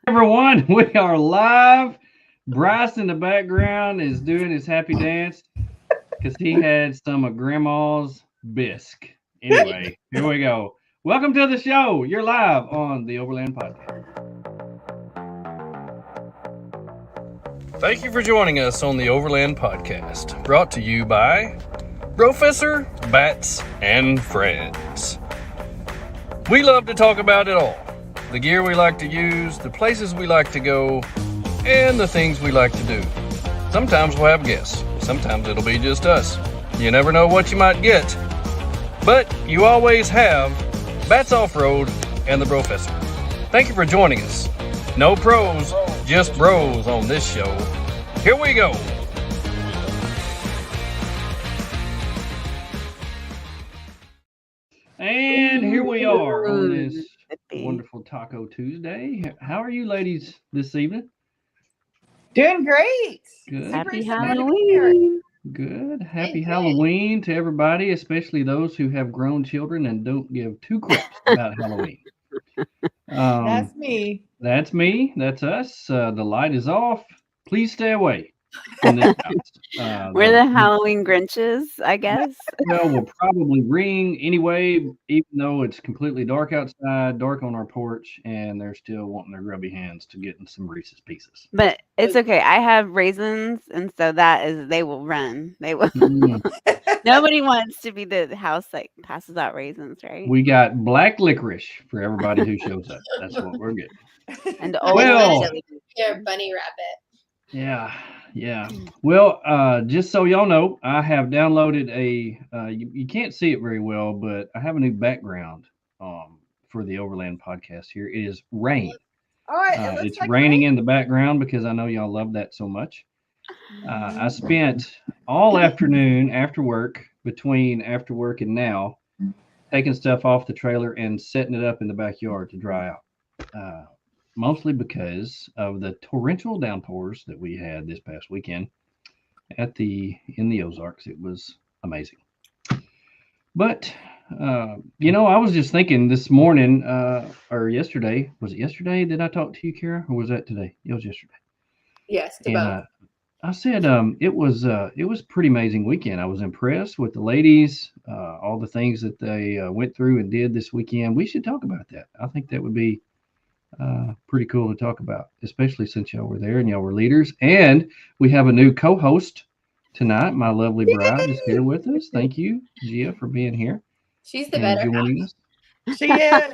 Everyone, we are live. Bryce in the background is doing his happy dance because he had some of Grandma's bisque. Anyway, here we go. Welcome to the show. You're live on the Overland Podcast. Thank you for joining us on the Overland Podcast, brought to you by Professor Bats and Friends. We love to talk about it all. The gear we like to use, the places we like to go, and the things we like to do. Sometimes we'll have guests. Sometimes it'll be just us. You never know what you might get. But you always have Bats Off-Road and the Professor. Thank you for joining us. No pros, just bros on this show. Here we go. And here we are on this wonderful Taco Tuesday. How are you ladies this evening? Doing great. Good. Happy Halloween. Good. Happy Halloween to everybody, especially those who have grown children and don't give two craps about Halloween. That's me. That's me. That's us. The light is off. Please stay away from this house. We're the Halloween Grinches, I guess. Well, we'll probably ring anyway, even though it's completely dark outside, dark on our porch, and they're still wanting their grubby hands to get in some Reese's Pieces. But it's okay. I have raisins, and so they will run. They will. Nobody wants to be the house that passes out raisins, right? We got black licorice for everybody who shows up. That's what we're getting. And your bunny rabbit. Yeah. Well, just so y'all know, I have downloaded you can't see it very well, but I have a new background for the Overland Podcast here. It is rain. All right, it's like raining in the background because I know y'all love that so much. I spent all afternoon after work and now taking stuff off the trailer and setting it up in the backyard to dry out. Mostly because of the torrential downpours that we had this past weekend in the Ozarks. It was amazing. But I was just thinking this morning or yesterday. Was it yesterday that I talked to you, Cara, or was that today? It was yesterday. Yes, and I said it was pretty amazing weekend. I was impressed with the ladies, all the things that they went through and did this weekend. We should talk about that. I think that would be pretty cool to talk about, especially since y'all were there and y'all were leaders. And we have a new co-host tonight. My lovely bride is here with us. Thank you, Gia, for being here. She's the better half. She is.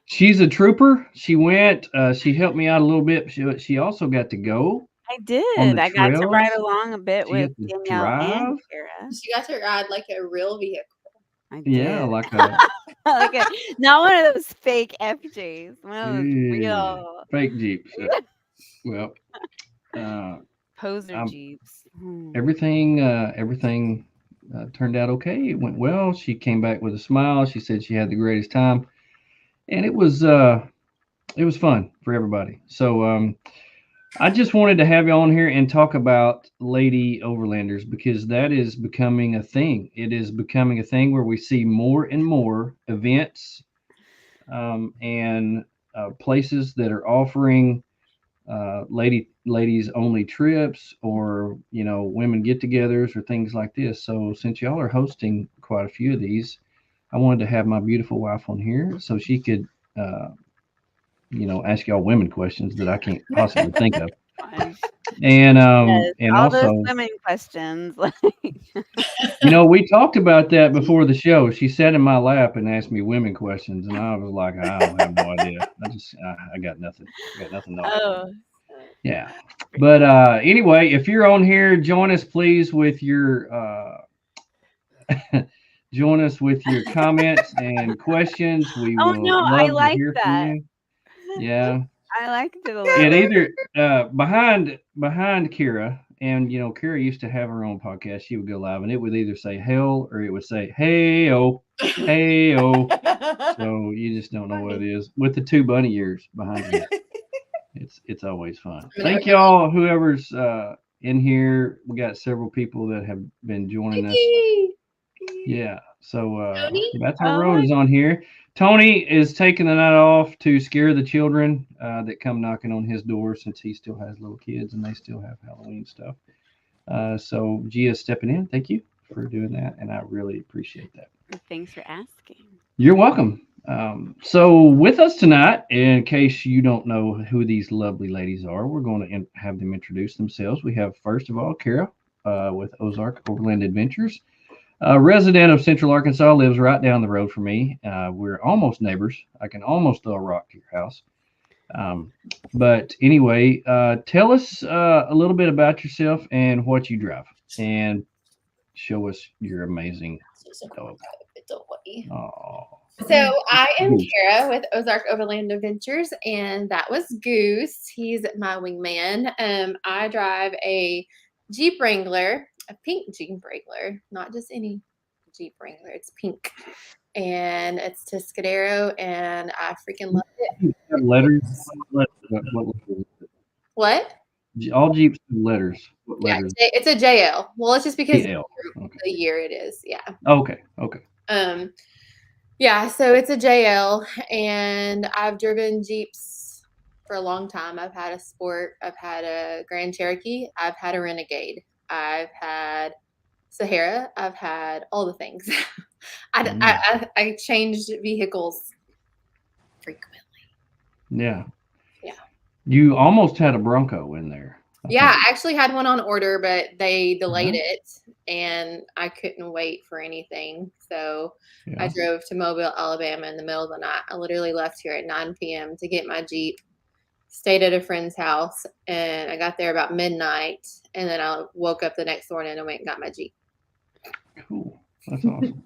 She's a trooper. She went. She helped me out a little bit. She also got to go. I did. I got to ride along a bit with Danielle and Cara. She got to ride like a real vehicle. Yeah, like not one of those fake FJs, one of those real fake Jeeps. Well, poser Jeeps. Everything turned out okay. It went well. She came back with a smile. She said she had the greatest time, and it was fun for everybody. So I just wanted to have you on here and talk about Lady Overlanders because that is becoming a thing. It is becoming a thing where we see more and more events and places that are offering ladies only trips or women get-togethers or things like this. So since y'all are hosting quite a few of these, I wanted to have my beautiful wife on here so she could ask y'all women questions that I can't possibly think of. And and all also those women questions. we talked about that before the show. She sat in my lap and asked me women questions, and I was like, I don't have no idea. I got nothing. Yeah. But anyway, if you're on here, join us please with your comments and questions. We will love to hear from you. Yeah. I liked it a lot. It either behind Cara, and Cara used to have her own podcast. She would go live, and it would either say hell or it would say hey oh. So you just don't know what it is with the two bunny ears behind you. It's always fun. Thank y'all, whoever's in here. We got several people that have been joining us. Yeah. So Tony? that's how Road is on here. Tony is taking the night off to scare the children that come knocking on his door, since he still has little kids and they still have Halloween stuff. So Gia's stepping in. Thank you for doing that, and I really appreciate that. Thanks for asking. You're welcome. So with us tonight, in case you don't know who these lovely ladies are, we're going to have them introduce themselves. We have, first of all, Cara with Ozark Overland Adventures. A resident of Central Arkansas, lives right down the road from me. We're almost neighbors. I can almost throw a rock to your house. But anyway, tell us a little bit about yourself and what you drive, and show us your amazing dog. Oh. So I am Cara with Ozark Overland Adventures, and that was Goose. He's my wingman. I drive a Jeep Wrangler, a pink Jeep Wrangler, not just any Jeep Wrangler. It's pink, and it's Tuscadero, and I freaking love it. Letters? What? All Jeeps have letters. What Yeah, letters? it's a JL. Well, it's just because JL. Okay. the year it is. Yeah. Okay. Yeah, so it's a JL, and I've driven Jeeps for a long time. I've had a Sport, I've had a Grand Cherokee, I've had a Renegade, I've had Sahara, I've had all the things. I changed vehicles frequently. Yeah. Yeah. You almost had a Bronco in there. I actually had one on order, but they delayed it, and I couldn't wait for anything. So I drove to Mobile, Alabama in the middle of the night. I literally left here at 9 p.m. to get my Jeep, stayed at a friend's house, and I got there about midnight, and then I woke up the next morning and went and got my Jeep. Cool. That's awesome.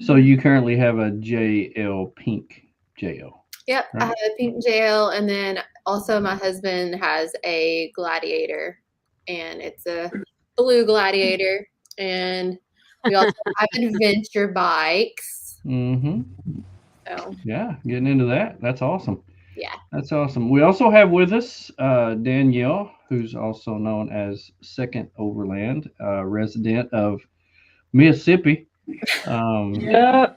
So you currently have a JL, pink JL. Yep, right? I have a pink JL, and then also my husband has a Gladiator, and it's a blue Gladiator, and we also have adventure bikes. Mm-hmm. So yeah, getting into that. That's awesome. Yeah. That's awesome. We also have with us Danielle, who's also known as Second Overland, resident of Mississippi. Yeah.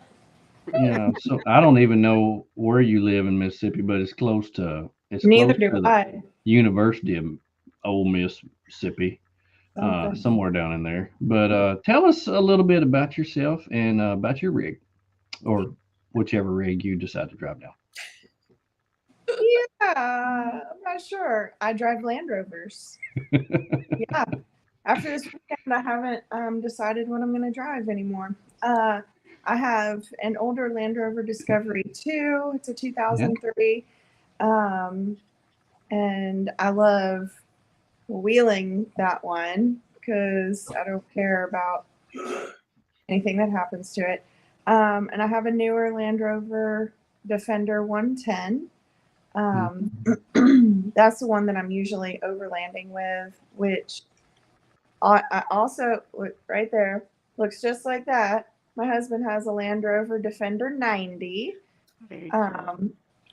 Yeah, so I don't even know where you live in Mississippi, but it's close to Neither close do to I. the University of Ole Miss, Mississippi, Okay. somewhere down in there. But tell us a little bit about yourself and about your rig, or whichever rig you decide to drive down. Yeah, I'm not sure. I drive Land Rovers. Yeah. After this weekend, I haven't decided what I'm going to drive anymore. I have an older Land Rover Discovery 2. It's a 2003. And I love wheeling that one because I don't care about anything that happens to it. And I have a newer Land Rover Defender 110. That's the one that I'm usually overlanding with, which I also, right there, looks just like that. My husband has a Land Rover Defender 90. Very cool.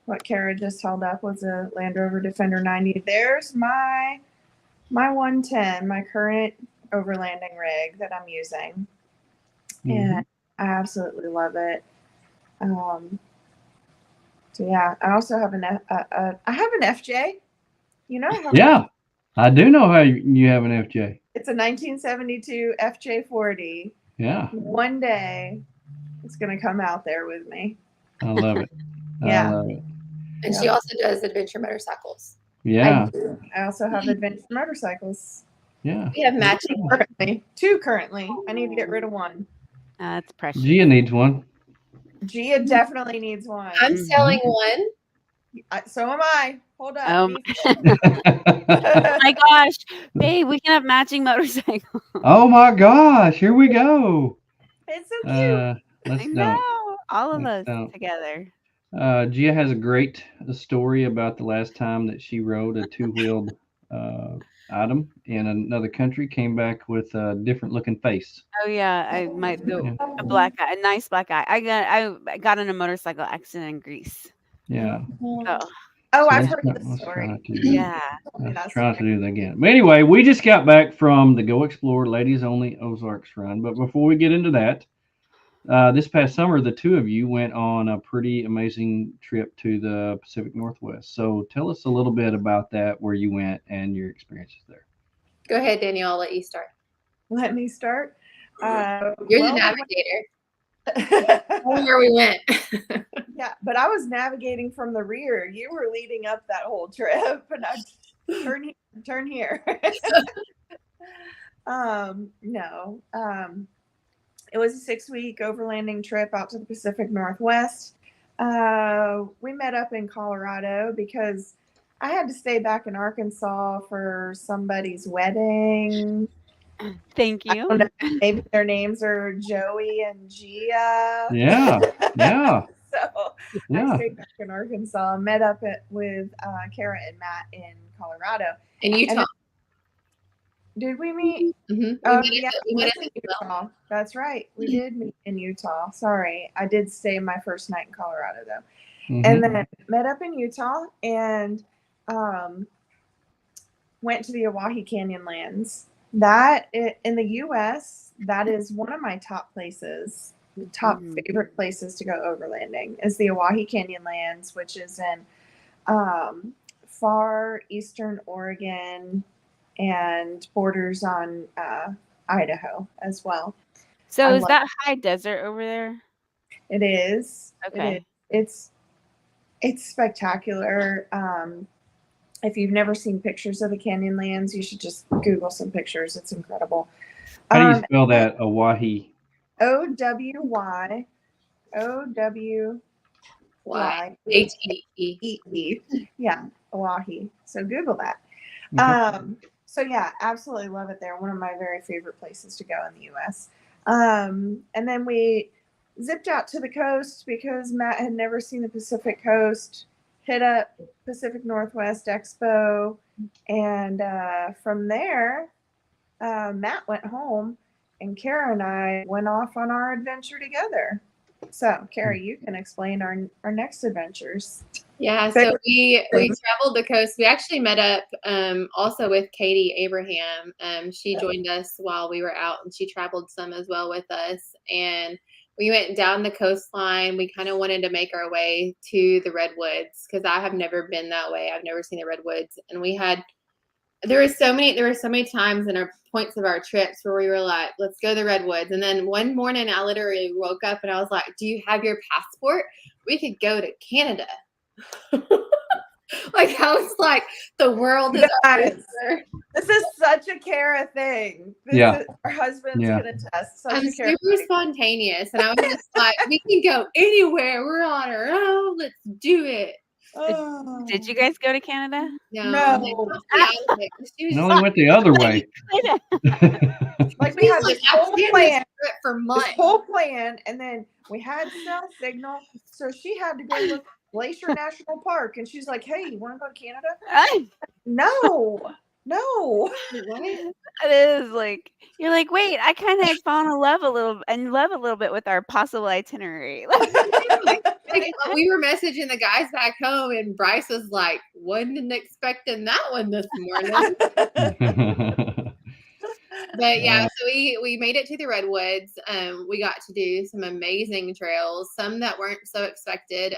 What Cara just held up was a Land Rover Defender 90. There's my 110, my current overlanding rig that I'm using. And I absolutely love it. So yeah, I also have I have an FJ. You know? I do know how you have an FJ. It's a 1972 FJ40. Yeah. One day, it's gonna come out there with me. I love it. Yeah. I love it. And she also does adventure motorcycles. Yeah. I also have adventure motorcycles. Yeah. We have matching. Two currently. I need to get rid of one. That's precious. Gia needs one. Gia definitely needs one. I'm selling one. So am I. Hold up. Oh my gosh, babe, we can have matching motorcycles. Oh my gosh, here we go. It's so cute. I know. All of us together. Gia has a great story about the last time that she rode a two-wheeled item in another country, came back with a different looking face. Oh yeah, I might go a black guy, a nice black guy. I got in a motorcycle accident in Greece. Yeah. Oh, I've heard this story. Yeah. Trying to do that again. But anyway, we just got back from the Go Explore Ladies Only Ozarks run. But before we get into that, this past summer, the two of you went on a pretty amazing trip to the Pacific Northwest. So tell us a little bit about that, where you went and your experiences there. Go ahead, Danielle. I'll let you start. Let me start. You're the navigator. Where we went. Yeah, but I was navigating from the rear. You were leading up that whole trip, and I turn here. No. It was a 6-week overlanding trip out to the Pacific Northwest. We met up in Colorado because I had to stay back in Arkansas for somebody's wedding. Thank I you. don't know, maybe their names are Joey and Gia. Yeah. So I stayed back in Arkansas and met up with Cara and Matt in Colorado. In Utah. Did we meet? Mm-hmm. We met in Utah. That's right. We did meet in Utah. Sorry. I did stay my first night in Colorado, though. Mm-hmm. And then met up in Utah and went to the Oahe Canyon lands. That, in the U.S., that is one of my top places, top favorite places to go overlanding, is the Oahe Canyon lands, which is in far eastern Oregon and borders on Idaho as well. So is that high desert over there? It is. Okay. It's spectacular. If you've never seen pictures of the Canyonlands, you should just Google some pictures. It's incredible. How do you spell that, Oahe? Owy H-E-E. Yeah, Oahe. So Google that. Okay. So yeah, absolutely love it there. One of my very favorite places to go in the U.S. And then we zipped out to the coast because Matt had never seen the Pacific coast. Hit up Pacific Northwest Expo, and from there, Matt went home, and Cara and I went off on our adventure together. So, Cara, you can explain our next adventures. Yeah, so we traveled the coast. We actually met up also with Katie Abraham. She joined us while we were out, and she traveled some as well with us. And we went down the coastline. We kind of wanted to make our way to the redwoods because I have never been that way. I've never seen the redwoods, and there were so many times in our points of our trips where we were like, let's go to the redwoods. And then one morning I literally woke up and I was like, do you have your passport? We could go to Canada. Like, I was like, the world is This is such a Cara thing. Her husband's gonna test. I'm super spontaneous, and I was just like, we can go anywhere. We're on our own. Let's do it. Did you guys go to Canada? No. No, they went the other way. Like, we had this whole plan for months. And then we had cell signal, so she had to go look at Glacier National Park, and she's like, "Hey, you want to go to Canada?" No. It is like, you're like, wait, I kind of fallen in love a little bit with our possible itinerary. We were messaging the guys back home, and Bryce was like, wasn't expecting that one this morning. But yeah, so we made it to the redwoods. We got to do some amazing trails, some that weren't so expected.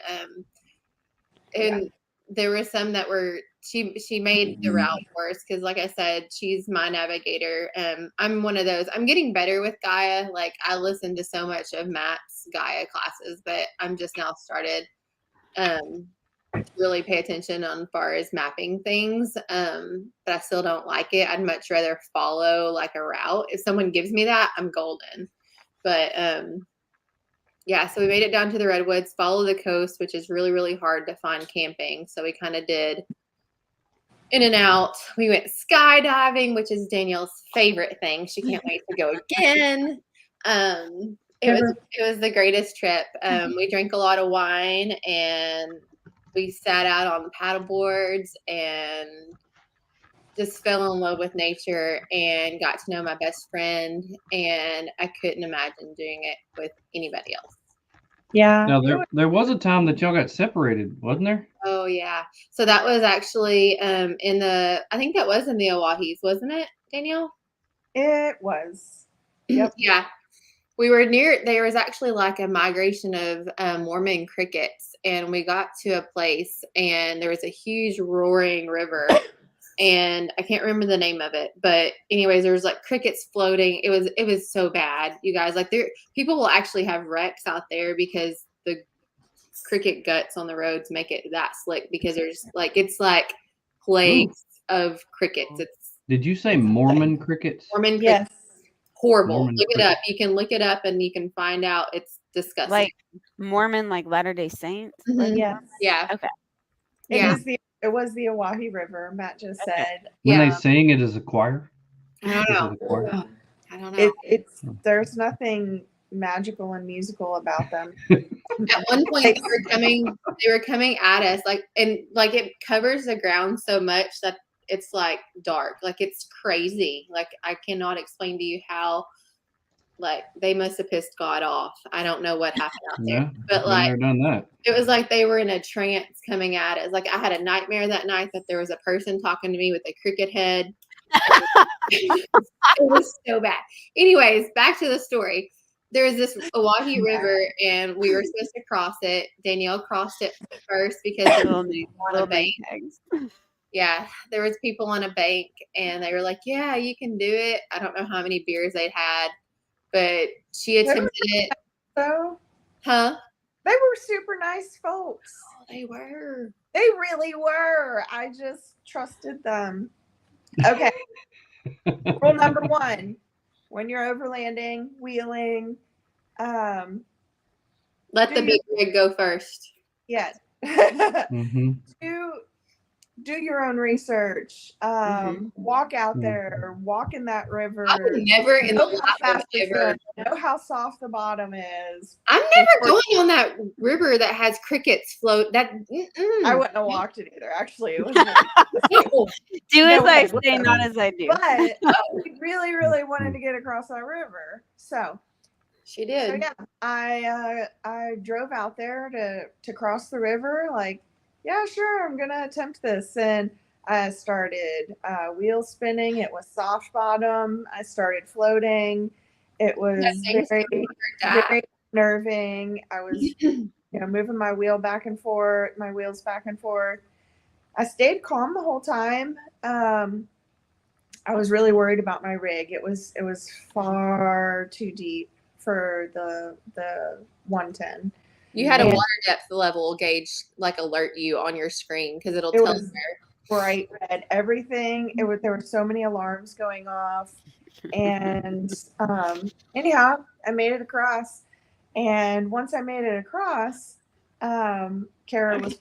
And there were some that were, she made the route for us because, like I said, she's my navigator. I'm one of those. I'm getting better with Gaia. Like, I listened to so much of Matt's Gaia classes, but I'm just now started really pay attention on far as mapping things. But I still don't like it. I'd much rather follow like a route. If someone gives me that, I'm golden. But yeah, so we made it down to the redwoods, follow the coast, which is really, really hard to find camping. So we kind of did in and out. We went skydiving, which is Danielle's favorite thing. She can't wait to go again. It was the greatest trip. We drank a lot of wine, and we sat out on the paddle boards and just fell in love with nature and got to know my best friend. And I couldn't imagine doing it with anybody else. Yeah. Now there was a time that y'all got separated, wasn't there? Oh yeah. So that was actually I think that was in the Oahes, wasn't it, Danielle? It was. Yep. Yeah. we were near, there was actually like a migration of Mormon crickets, and we got to a place and there was a huge roaring river, and I can't remember the name of it, but anyways, there was like crickets floating. It was so bad, you guys. Like, people will actually have wrecks out there because the cricket guts on the roads make it that slick, because there's like, it's like plagues of crickets. Did you say Mormon crickets? Mormon crickets. Yes. Horrible. Mormon Look it up. You can look it up and you can find out. It's disgusting. Like Mormon, like Latter-day Saints? Mhm. Yes. Yeah. Okay. It was the Oahe River. Matt just said. When they Yeah. sing it as a choir? I don't Is it know. a choir? I don't know. There's nothing magical and musical about them. At one point they were coming at us, like, and like it covers the ground so much that it's like dark. Like, it's crazy. Like, I cannot explain to you how, like, they must have pissed God off. I don't know what happened out there. Yeah, But been like, there, done that. it was like they were in a trance coming at us. Like, I had a nightmare that night that there was a person talking to me with a cricket head. It was so bad. Anyways, back to the story. There was this Oahe River, and we were supposed to cross it. Danielle crossed it first because there was people on a bank. Yeah, there was people on a bank, and they were like, "Yeah, you can do it." I don't know how many beers they'd had, but she attempted it. So Huh? they were super nice folks. Oh, they were. They really were. I just trusted them. Okay. Rule number 1: when you're overlanding, wheeling, Let the big rig go first. yeah. Mm-hmm. Do your own research. Walk out there, walk in that river. I would never in the Know how life fast it's ever. going, know how soft the bottom is. I'm never going on that river that has crickets float. That I wouldn't have walked it either. Actually, it was Do as No, I but- say, not as I do. but we really, really wanted to get across that river. So she did. So yeah, I drove out there to cross the river. Like, yeah, sure, I'm gonna attempt this, and I started wheel spinning. It was soft bottom. I started floating. It was very unnerving. I was moving my wheels back and forth. I stayed calm the whole time. I was really worried about my rig. It was far too deep for the 110. You had a water depth level gauge like alert you on your screen because it'll tell you. Bright red, everything. There were so many alarms going off, and anyhow, I made it across. And once I made it across, Cara was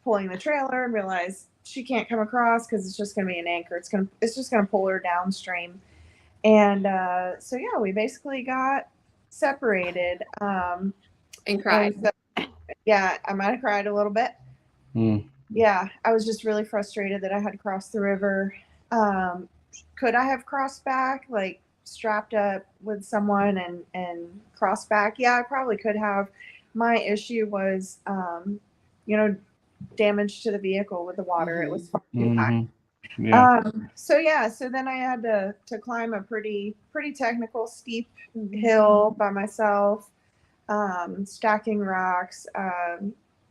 pulling the trailer and realized she can't come across because it's just going to be an anchor. It's just going to pull her downstream. And so yeah, we basically got separated. And cried. So, yeah, I might have cried a little bit. Yeah, I was just really frustrated that I had to cross the river. Could I have crossed back, like strapped up with someone and crossed back? Yeah, I probably could have. My issue was, damage to the vehicle with the water. It was far too high. Yeah. So then I had to climb a pretty technical steep hill by myself, stacking rocks.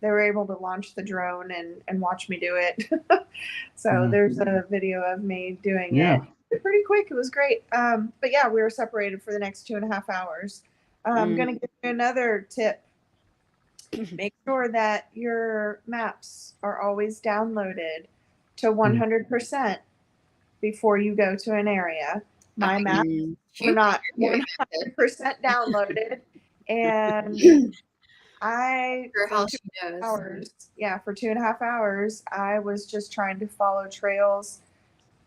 They were able to launch the drone and watch me do it. So there's a video of me doing it pretty quick. It was great. But yeah, we were separated for the next 2.5 hours. I'm going to give you another tip. Make sure that your maps are always downloaded to 100% before you go to an area. My maps were not 100% downloaded, and for 2.5 hours, I was just trying to follow trails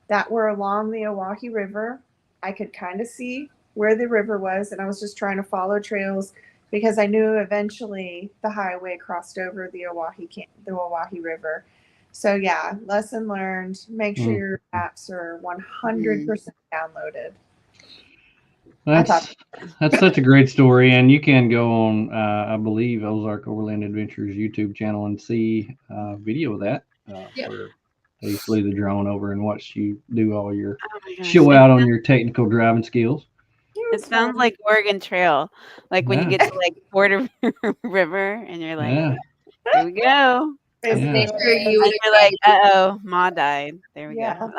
that were along the Oahe River. I could kind of see where the river was, and I was just trying to follow trails because I knew eventually the highway crossed over the Oahe River. So yeah, lesson learned. Make sure your apps are 100% downloaded. That's such a great story, and you can go on, I believe, Ozark Overland Adventures YouTube channel and see a video of that where they flew the drone over and watched you do all your show out on your technical driving skills. It sounds like Oregon Trail, like when you get to like Border River, and you're like, Yeah. here we go. Basically Make what sure it is. you And you're like, uh-oh, Ma died. There we Yeah. go.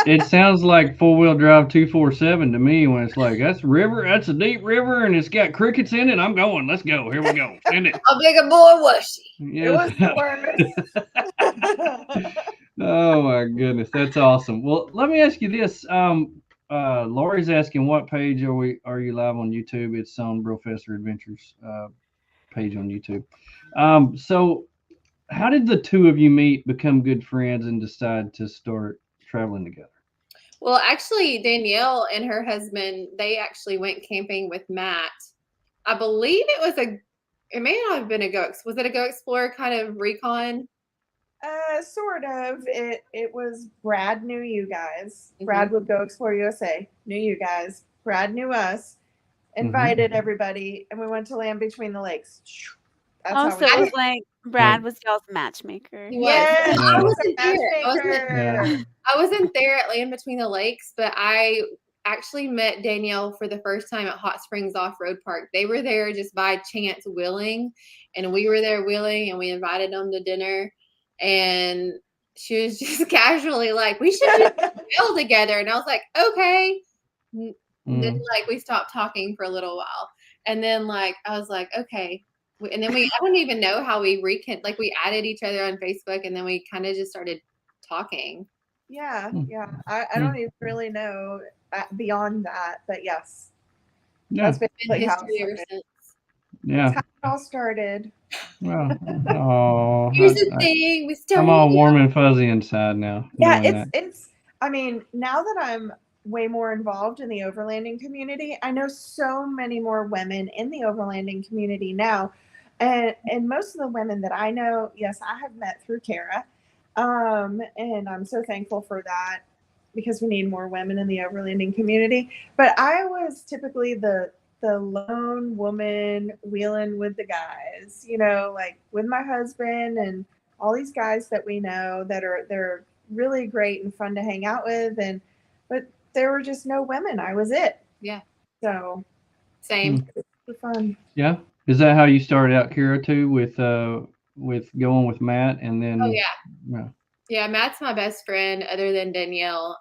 It sounds like 4-wheel drive 247 to me when it's like that's a deep river and it's got crickets in it. I'm going. Let's go. Here we go. Send it. How big a boy was she? It was the worst. Oh my goodness, that's awesome. Well, let me ask you this. Lori's asking what page are you live on YouTube? It's on Professor Adventures page on YouTube. So how did the two of you meet, become good friends, and decide to start traveling together? Well, actually, Danielle and her husband, they actually went camping with Matt. I believe it may not have been was it a Go Explorer kind of recon? Sort of. It was Brad knew you guys. Brad would Go Explore USA. Knew you guys. Brad knew us. Invited everybody, and we went to Land Between the Lakes. That's Oh, how so it was like Brad was y'all's matchmaker. He was. Yes, I Yeah. wasn't there. matchmaker. I wasn't there at Land Between the Lakes, but I actually met Danielle for the first time at Hot Springs Off-Road Park. They were there just by chance wheeling, and we were there wheeling, and we invited them to dinner. And she was just casually like, we should do trail together. And I was like, okay. Then like we stopped talking for a little while. And then like I was like, okay. And then I don't even know how we we added each other on Facebook, and then we kind of just started talking. Yeah. I don't even really know beyond that, but yes. That's basically how ever since. Yeah. That's how it all started. Well, Here's the thing, we started. I'm all warm and fuzzy inside now. Yeah, it's. I mean, now that I'm way more involved in the overlanding community, I know so many more women in the overlanding community now, and most of the women that I know, yes, I have met through Cara, and I'm so thankful for that because we need more women in the overlanding community. But I was typically the lone woman wheeling with the guys, like with my husband and all these guys that we know they're really great and fun to hang out with, but there were just no women. I was it. Yeah. So same. Super fun. Yeah. Is that how you started out, Cara, too, with going with Matt, and then? Oh yeah. Yeah, Matt's my best friend other than Danielle.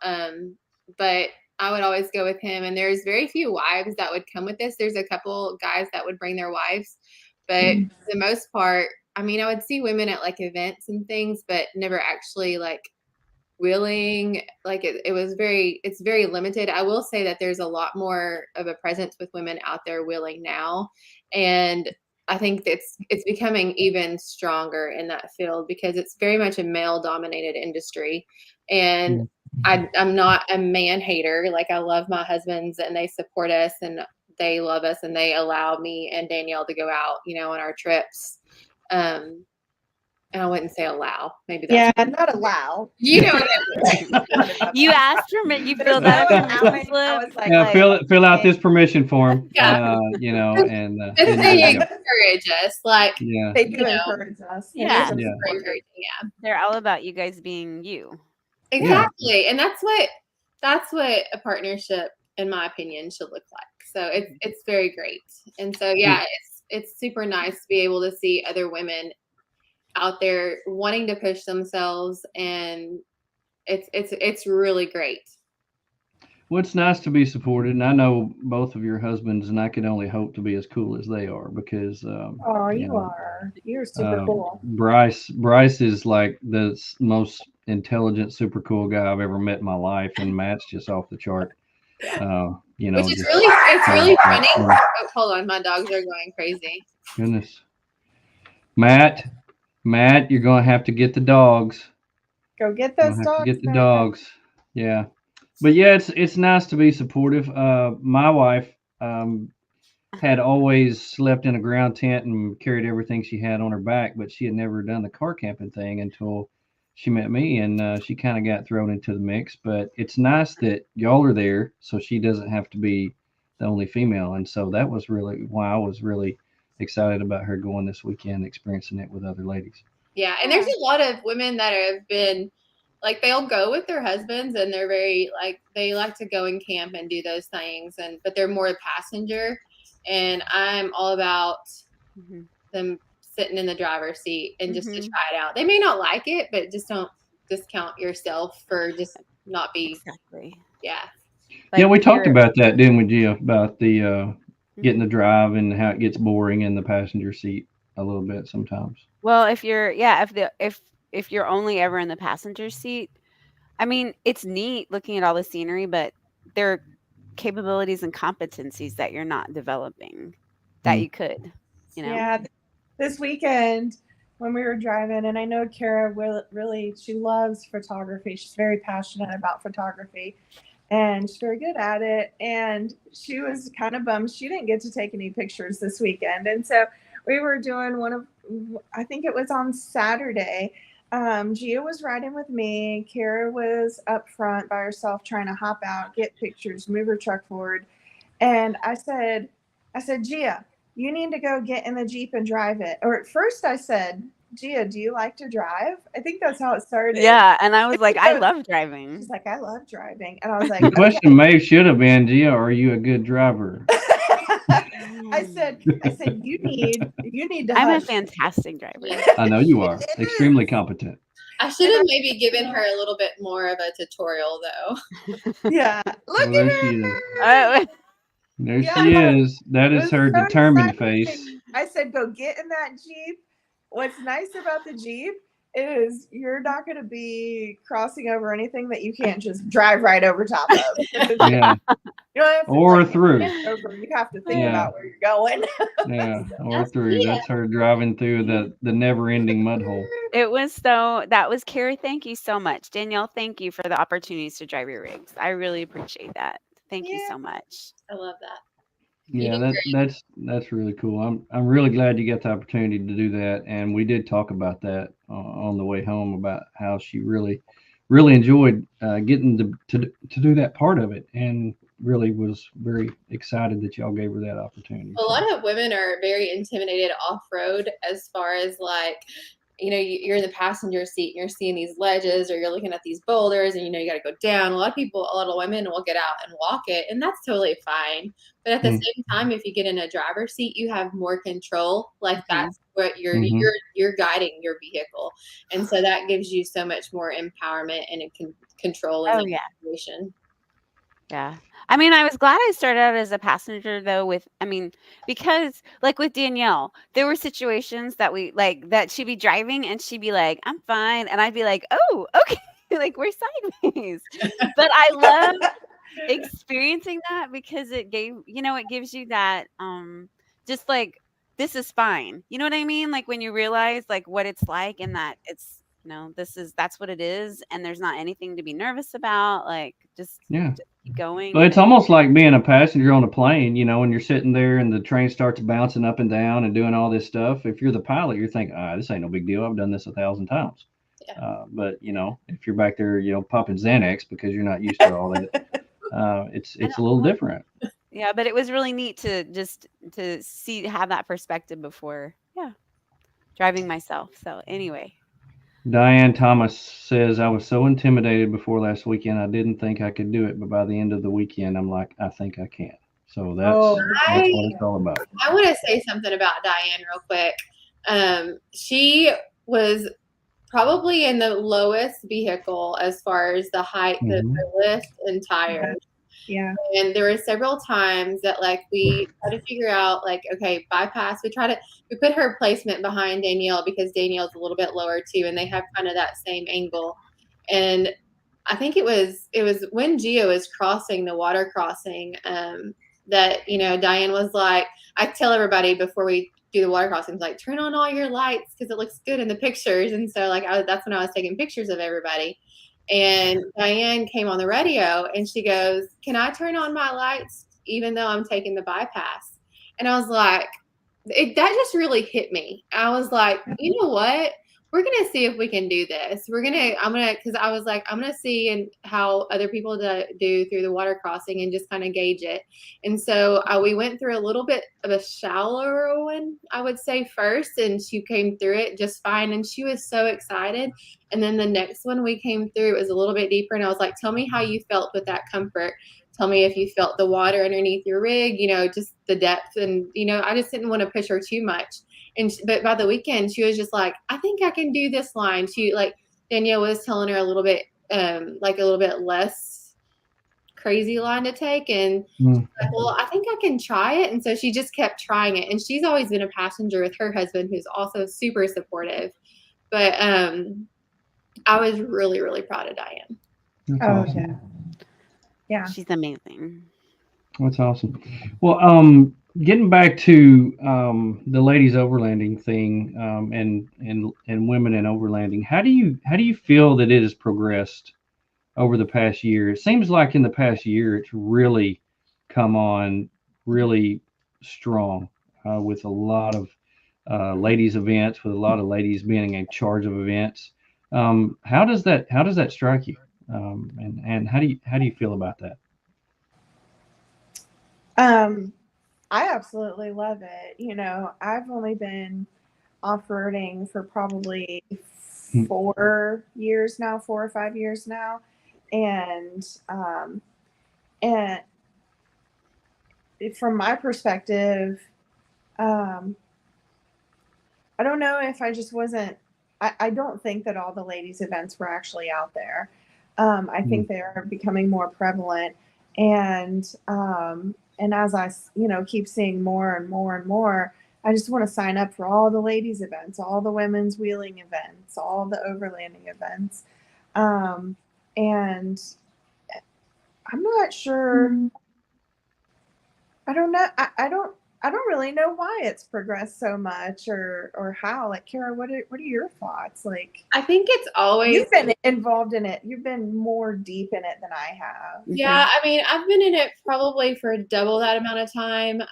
But I would always go with him, and there's very few wives that would come with this. There's a couple guys that would bring their wives, but for the most part, I mean, I would see women at like events and things, but never actually like wheeling. Like it's very limited. I will say that there's a lot more of a presence with women out there wheeling now, and I think it's becoming even stronger in that field because it's very much a male dominated industry, and I'm not a man hater. Like I love my husbands and they support us and they love us and they allow me and Danielle to go out, on our trips. And I wouldn't say allow. Maybe that's not allow. You know what I mean. You asked for me. You filled out a permission slip. I was like, fill out this permission form. Yeah. And they encourage us. Like they do encourage us. Yeah. Yeah. They're all about you guys being you. Exactly. Yeah. And that's what a partnership, in my opinion, should look like. So it's very great. And so it's super nice to be able to see other women out there wanting to push themselves, and it's really great. Well, it's nice to be supported, and I know both of your husbands, and I can only hope to be as cool as they are because you're super cool. Bryce is like the most intelligent, super cool guy I've ever met in my life, and Matt's just off the chart. Which is really funny. Oh, hold on, my dogs are going crazy. Goodness, Matt, you're gonna have to get the dogs. Go get those dogs. Get the dogs. Yeah. But yeah, it's nice to be supportive. My wife had always slept in a ground tent and carried everything she had on her back, but she had never done the car camping thing until she met me, and she kind of got thrown into the mix. But it's nice that y'all are there, so she doesn't have to be the only female. And so that was really why I was really excited about her going this weekend, experiencing it with other ladies. Yeah, and there's a lot of women that have been like they'll go with their husbands, and they're very like they like to go and camp and do those things, but they're more a passenger, and I'm all about them sitting in the driver's seat and just to try it out. They may not like it, but just don't discount yourself for just not be Exactly. yeah. Yeah, we talked about that, didn't we, Gia? About the getting the drive and how it gets boring in the passenger seat a little bit sometimes. Well, if you're if you're only ever in the passenger seat, I mean, it's neat looking at all the scenery, but there are capabilities and competencies that you're not developing that you could, you know. Yeah, this weekend when we were driving, and I know Cara really she loves photography. She's very passionate about photography, and she's very good at it. And she was kind of bummed she didn't get to take any pictures this weekend. And so we were doing I think it was on Saturday. Gia was riding with me. Cara was up front by herself trying to hop out, get pictures, move her truck forward. And I said, Gia, you need to go get in the Jeep and drive it. Or at first I said, Gia, do you like to drive? I think that's how it started. Yeah, and I was like, I love driving. She's like, I love driving. And I was like, the question may should have been, Gia, are you a good driver? I said, you need to. I'm hush. a fantastic driver. I know you are. Extremely competent. I should have maybe given her a little bit more of a tutorial, though. Yeah, look at her. There she is. That is her determined face. I said, go get in that Jeep. What's nice about the Jeep is you're not going to be crossing over anything that you can't just drive right over top of. Yeah. You don't have to, or through. You have to think about where you're going. Yeah, or through. That's her driving through the never-ending mud hole. It was that was Carrie. Thank you so much. Danielle, thank you for the opportunities to drive your rigs. I really appreciate that. Thank you so much. I love that. Yeah, that's really cool. I'm really glad you got the opportunity to do that, and we did talk about that on the way home about how she really enjoyed getting to do that part of it, and really was very excited that y'all gave her that opportunity. A lot of women are very intimidated off-road as far as like, you know, you're in the passenger seat and you're seeing these ledges or you're looking at these boulders and you know you got to go down. A lot of women will get out and walk it, and that's totally fine. But at the same time, if you get in a driver's seat, you have more control. Like that's what you're guiding your vehicle, and so that gives you so much more empowerment and control in the situation. Yeah. I mean, I was glad I started out as a passenger though because like with Danielle, there were situations that that she'd be driving and she'd be like, I'm fine. And I'd be like, oh, okay. Like we're sideways. But I love experiencing that because it gives you that, just like, this is fine. You know what I mean? Like when you realize like what it's like and that it's, that's what it is. And there's not anything to be nervous about. Like just keep going. Well, it's almost like being a passenger on a plane, when you're sitting there and the train starts bouncing up and down and doing all this stuff. If you're the pilot, you're thinking, this ain't no big deal. I've done this 1,000 times. Yeah. But if you're back there, popping Xanax because you're not used to all that, it's a little different. Yeah, but it was really neat to have that perspective before, driving myself. So anyway. Diane Thomas says, I was so intimidated before last weekend. I didn't think I could do it, but by the end of the weekend, I'm like, I think I can. So that's what it's all about. I want to say something about Diane real quick. She was probably in the lowest vehicle as far as the height of the lift and tires. Yeah. And there were several times that we tried to figure out okay, bypass. We put her placement behind Danielle because Danielle's a little bit lower too, and they have kind of that same angle. And I think it was when Gio was crossing the water crossing, that Diane was like, I tell everybody before we do the water crossings, like, turn on all your lights because it looks good in the pictures. And so that's when I was taking pictures of everybody. And Diane came on the radio and she goes, can I turn on my lights even though I'm taking the bypass? And I was like, that just really hit me. I was like, you know what? we're gonna see if we can do this. Because I was like, I'm gonna see and how other people do through the water crossing and just kind of gauge it. And so we went through a little bit of a shallower one, I would say, first, and she came through it just fine, and she was so excited. And then the next one we came through, it was a little bit deeper, and I was like, tell me how you felt with that comfort. Tell me if you felt the water underneath your rig, just the depth. And, I just didn't want to push her too much. But by the weekend, she was just like, I think I can do this line. She Danielle was telling her a little bit, like a little bit less crazy line to take. And she's like, well, I think I can try it. And so she just kept trying it. And she's always been a passenger with her husband, who's also super supportive. But I was really, really proud of Diane. That's Oh, awesome. Yeah. She's amazing. That's awesome. Well, getting back to the ladies overlanding thing, and women in overlanding, how do you feel that it has progressed over the past year? It seems like in the past year it's really come on really strong, with a lot of ladies events, with a lot of ladies being in charge of events. How does that strike you? And how do you feel about that? I absolutely love it. I've only been off-roading for probably 4 or 5 years now. And from my perspective, I don't know if I just wasn't, I don't think that all the ladies events were actually out there. I think they are becoming more prevalent, and as I, keep seeing more and more and more, I just want to sign up for all the ladies events, all the women's wheeling events, all the overlanding events. And I'm not sure. I don't know. I don't really know why it's progressed so much, or how. Like, Cara, what are your thoughts? Like, I think it's always, you've been involved in it. You've been more deep in it than I have. Yeah, I mean, I've been in it probably for double that amount of time.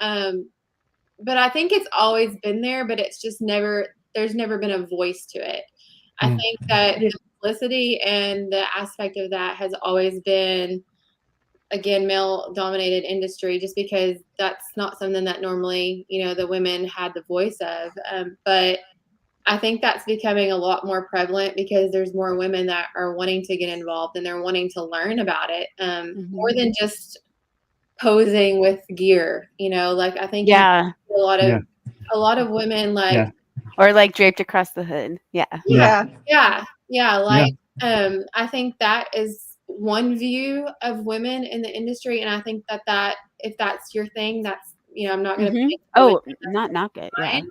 But I think it's always been there, but it's just there's never been a voice to it. I think that the publicity and the aspect of that has always been, again, male dominated industry, just because that's not something that normally, the women had the voice of. But I think that's becoming a lot more prevalent because there's more women that are wanting to get involved and they're wanting to learn about it, more than just posing with gear. I think a lot of women or like draped across the hood. I think that is one view of women in the industry, and I think that if that's your thing, that's I'm not going to not knock it, but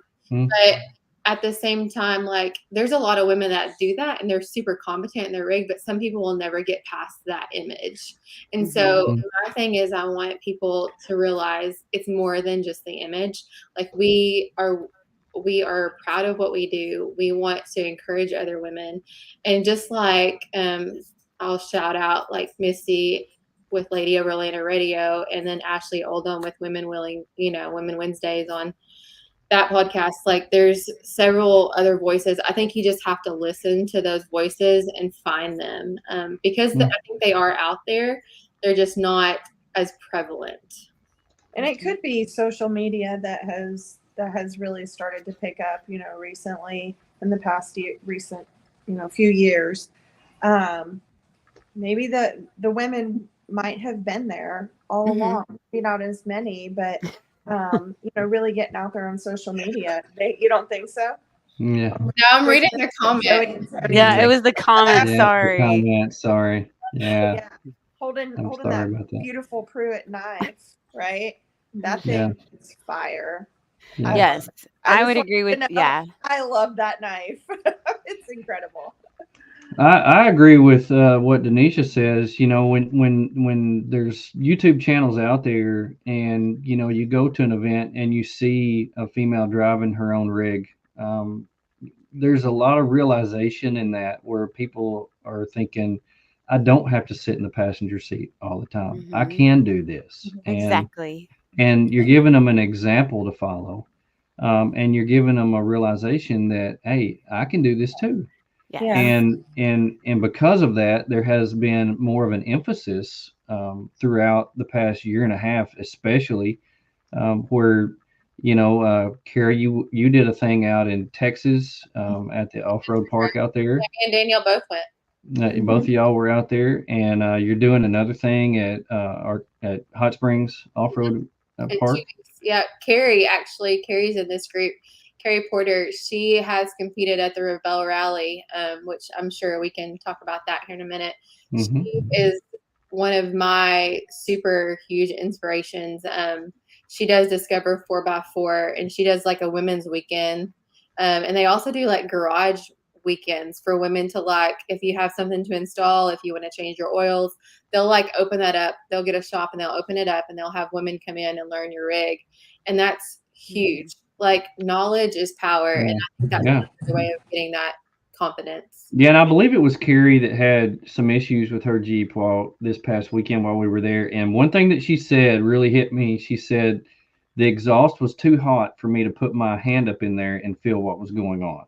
at the same time, there's a lot of women that do that and they're super competent in their rig, but some people will never get past that image. And so my thing is, I want people to realize it's more than just the image. We are proud of what we do. We want to encourage other women, and just I'll shout out Misty with Lady Overlanders Radio, and then Ashley Oldham with Women Willing, Women Wednesdays on that podcast. There's several other voices. I think you just have to listen to those voices and find them, because I think they are out there. They're just not as prevalent. And it could be social media that has really started to pick up, recently in the past few years. Maybe the women might have been there all along, maybe not as many, but really getting out there on social media. You don't think so? Yeah. No, I'm reading the comments. Yeah, it was the comments. Sorry. Yeah. Holding that beautiful Pruitt knife, right? That thing is fire. Yes, I would agree with. I love that knife. It's incredible. I agree with what Denisha says. When there's YouTube channels out there, and you go to an event and you see a female driving her own rig, there's a lot of realization in that, where people are thinking, I don't have to sit in the passenger seat all the time. I can do this. Exactly. And you're giving them an example to follow. and you're giving them a realization that, hey, I can do this too. Yes. Yeah. And because of that, there has been more of an emphasis throughout the past year and a half, especially where, Cara, you did a thing out in Texas at the off-road park out there. Me and Danielle both went. Both of y'all were out there, and you're doing another thing at Hot Springs Off-Road In Park. 2 weeks. Yeah, Carrie's in this group. Carrie Porter, she has competed at the Rebel Rally, which I'm sure we can talk about that here in a minute. Mm-hmm. She is one of my super huge inspirations. She does Discover 4x4, and she does like a women's weekend. And they also do like garage weekends for women to, like, if you have something to install, if you want to change your oils, they'll like open that up. They'll get a shop and they'll open it up and they'll have women come in and learn your rig. And that's huge. Like, knowledge is power. And I think that's the way of getting that confidence. Yeah, and I believe it was Carrie that had some issues with her Jeep this past weekend while we were there. And one thing that she said really hit me. She said the exhaust was too hot for me to put my hand up in there and feel what was going on.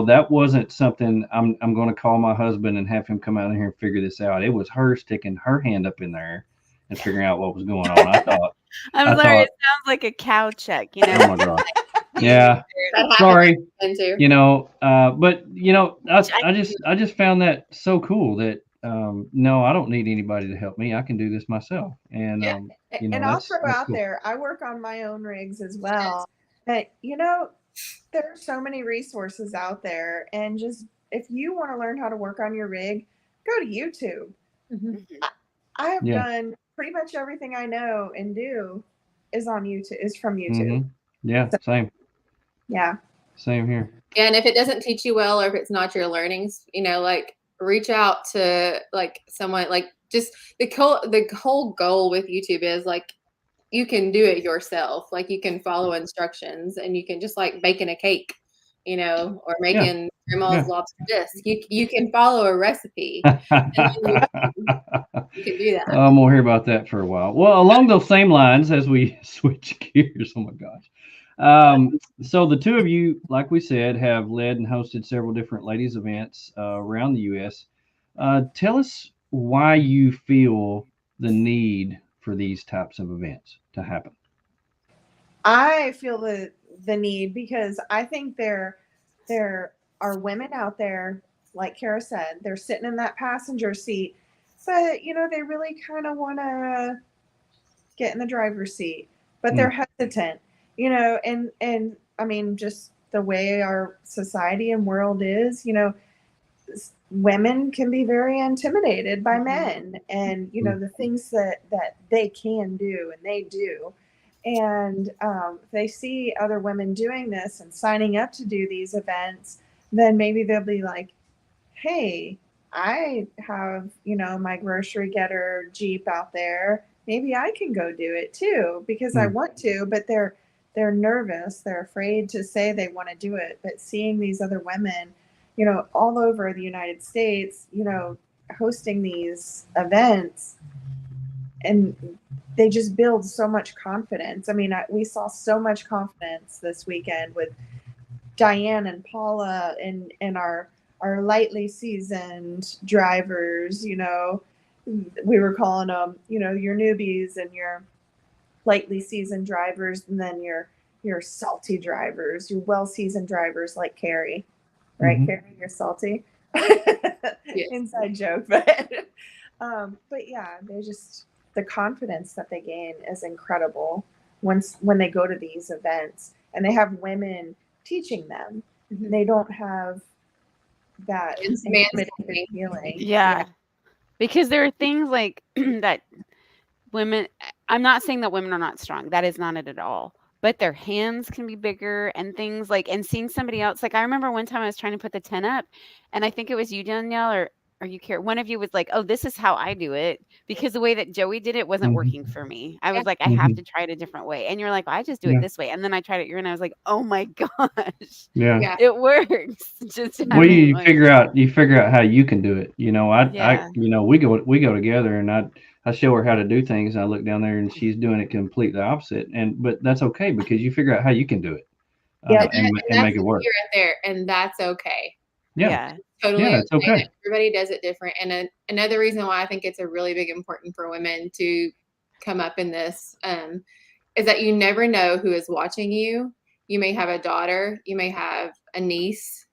That wasn't something I'm going to call my husband and have him come out in here and figure this out. It was her sticking her hand up in there and figuring out what was going on. I thought. I'm sorry, it sounds like a cow check, Oh my God. Yeah. Sorry. But I just found that so cool that no, I don't need anybody to help me. I can do this myself. And and I'll throw out cool. there, I work on my own rigs as well. But there are so many resources out there, and just if you want to learn how to work on your rig, go to YouTube. Mm-hmm. I have done pretty much everything I know and do is on YouTube, is from YouTube. Mm-hmm. Yeah, so, same. Yeah. Same here. Yeah, and if it doesn't teach you well, or if it's not your learnings, like reach out to like someone, like just the whole goal with YouTube is like you can do it yourself. Like you can follow instructions and you can just like baking a cake, or making grandma's lobster bisque. You can follow a recipe. And you can do that. I'm gonna hear about that for a while. Well, along those same lines, as we switch gears, oh my gosh. So the two of you, like we said, have led and hosted several different ladies events around the U.S. Tell us why you feel the need for these types of events to happen. I feel the need because I think there are women out there, like Cara said, they're sitting in that passenger seat, but they really kind of want to get in the driver's seat, but they're hesitant, and I mean, just the way our society and world is, women can be very intimidated by men and, the things that they can do and they do. And they see other women doing this and signing up to do these events, then maybe they'll be like, hey, I have, my grocery getter Jeep out there. Maybe I can go do it too, because I want to, but they're nervous. They're afraid to say they want to do it. But seeing these other women, all over the United States, hosting these events, and they just build so much confidence. I mean, we saw so much confidence this weekend with Diane and Paula and our lightly seasoned drivers. We were calling them, your newbies and your lightly seasoned drivers, and then your salty drivers, your well-seasoned drivers like Carrie, right? Mm-hmm. Carrie, you're salty. Yes. Inside joke, but yeah, they're just, the confidence that they gain is incredible when they go to these events and they have women teaching them. Mm-hmm. They don't have that intimidating feeling. Yeah. Because there are things like that women, I'm not saying that women are not strong. That is not it at all. But their hands can be bigger and things like, and seeing somebody else, like I remember one time I was trying to put the tent up, and I think it was you, Danielle, or you care. One of you was like, oh, this is how I do it, because the way that Joey did it wasn't working for me. I was like, I have to try it a different way. And you're like, well, I just do it this way. And then I tried it, and I was like, oh my gosh. Yeah. It works. Just well, you figure out how you can do it. We go together, and I show her how to do things, and I look down there and she's doing it completely opposite. But that's okay, because you figure out how you can do it. Yeah. and that's make it the work. key right there, and that's okay. Yeah, Totally yeah, it's okay. Everybody does it different. And another reason why I think it's a really big important for women to come up in this is that you never know who is watching you. You may have a daughter, you may have a niece.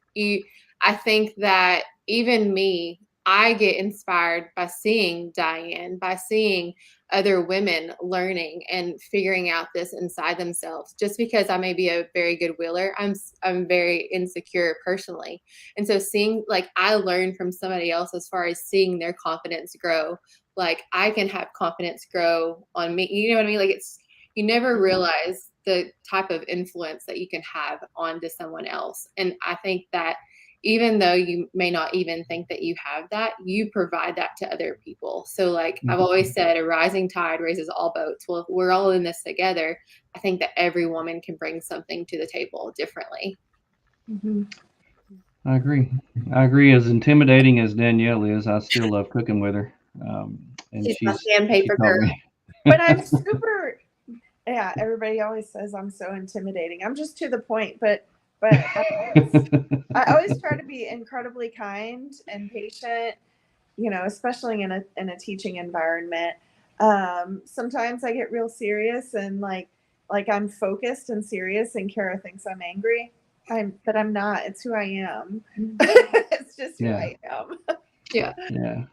I think that even me, I get inspired by seeing Diane, by seeing other women learning and figuring out this inside themselves. Just because I may be a very good wheeler, I'm very insecure personally. And so seeing, like, I learned from somebody else as far as seeing their confidence grow. Like, I can have confidence grow on me. You know what I mean? Like, you never realize the type of influence that you can have onto someone else. And I think that even though you may not even think that you have that, you provide that to other people. So, like, I've always said, a rising tide raises all boats. Well, if we're all in this together, I think that every woman can bring something to the table differently. Mm-hmm. I agree. As intimidating as Danielle is, I still love cooking with her. And She's my she sandpaper taught girl. me. But I'm super. Yeah, everybody always says I'm so intimidating. I'm just to the point, but I always try to be incredibly kind and patient. Especially in a teaching environment. Sometimes I get real serious and like I'm focused and serious, and Cara thinks I'm angry. But I'm not. It's who I am. It's just who I am. Yeah. Yeah.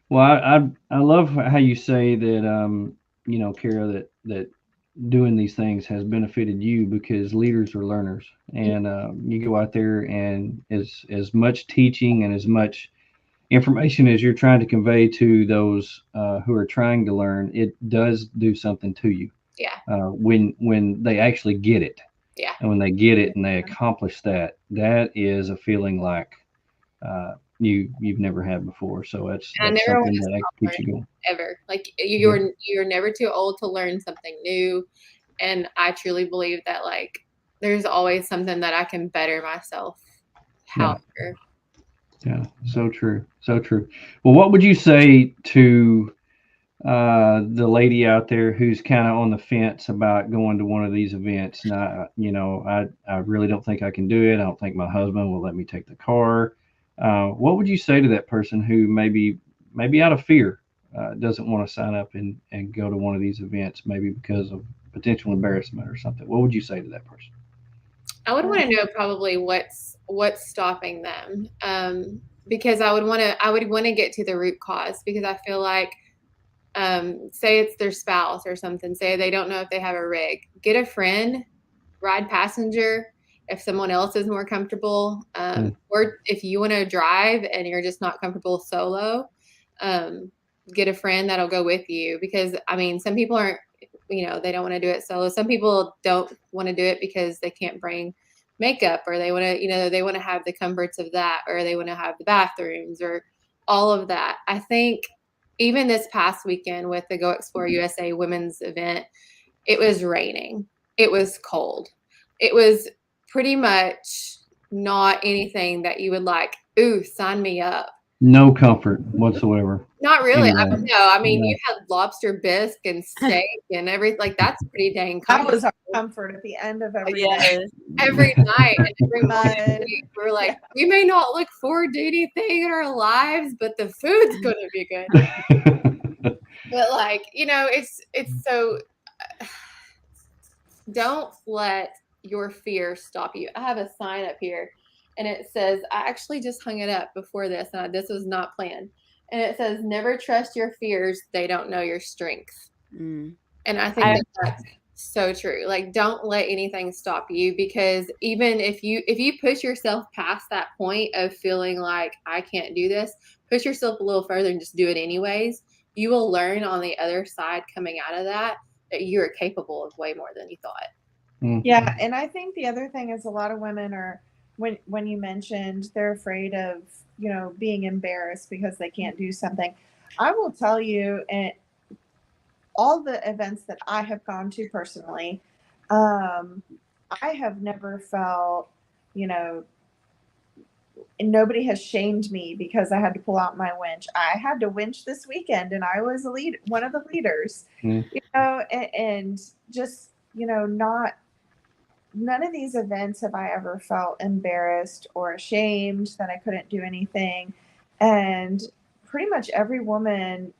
Well, I love how you say that, Cara, that doing these things has benefited you because leaders are learners, and you go out there and as much teaching and as much information as you're trying to convey to those who are trying to learn, it does do something to you. Yeah. When they actually get it. Yeah. And when they get it and they accomplish that, that is a feeling like you've never had before. So that's something that keeps you going. Ever. Like, you're never too old to learn something new. And I truly believe that, like, there's always something that I can better myself. However. Yeah, so true. So true. Well, what would you say to the lady out there who's kind of on the fence about going to one of these events? Now, I really don't think I can do it. I don't think my husband will let me take the car. What would you say to that person who maybe out of fear doesn't want to sign up and go to one of these events, maybe because of potential embarrassment or something? What would you say to that person? I would want to know probably what's stopping them, because I would want to get to the root cause, because I feel like, say it's their spouse or something, say they don't know if they have a rig, get a friend, ride passenger if someone else is more comfortable, or if you want to drive and you're just not comfortable solo, get a friend that'll go with you. Because I mean, some people aren't, they don't want to do it solo. Some people don't want to do it because they can't bring makeup, or they want to, they want to have the comforts of that, or they want to have the bathrooms or all of that. I think even this past weekend with the Go Explore USA women's event, it was raining. It was cold. It was pretty much not anything that you would like, ooh, sign me up. No comfort whatsoever. Not really. Anyway. I mean, you had lobster bisque and steak and everything. Like, that's pretty dang comfortable. That was our comfort at the end of every day. Every night and every morning. We're like, we may not look forward to anything in our lives, but the food's going to be good. But, like, it's so, don't let your fear stop you. I have a sign up here, and it says, I actually just hung it up before this, and this was not planned. And it says, never trust your fears. They don't know your strength. And I think that's so true. Like, don't let anything stop you, because even if you push yourself past that point of feeling like I can't do this, push yourself a little further and just do it anyways. You will learn on the other side coming out of that you are capable of way more than you thought. Yeah. And I think the other thing is, a lot of women are, when you mentioned they're afraid of, being embarrassed because they can't do something. I will tell you, and all the events that I have gone to personally, I have never felt, and nobody has shamed me because I had to pull out my winch. I had to winch this weekend, and I was one of the leaders, and just, not none of these events have I ever felt embarrassed or ashamed that I couldn't do anything. And pretty much every woman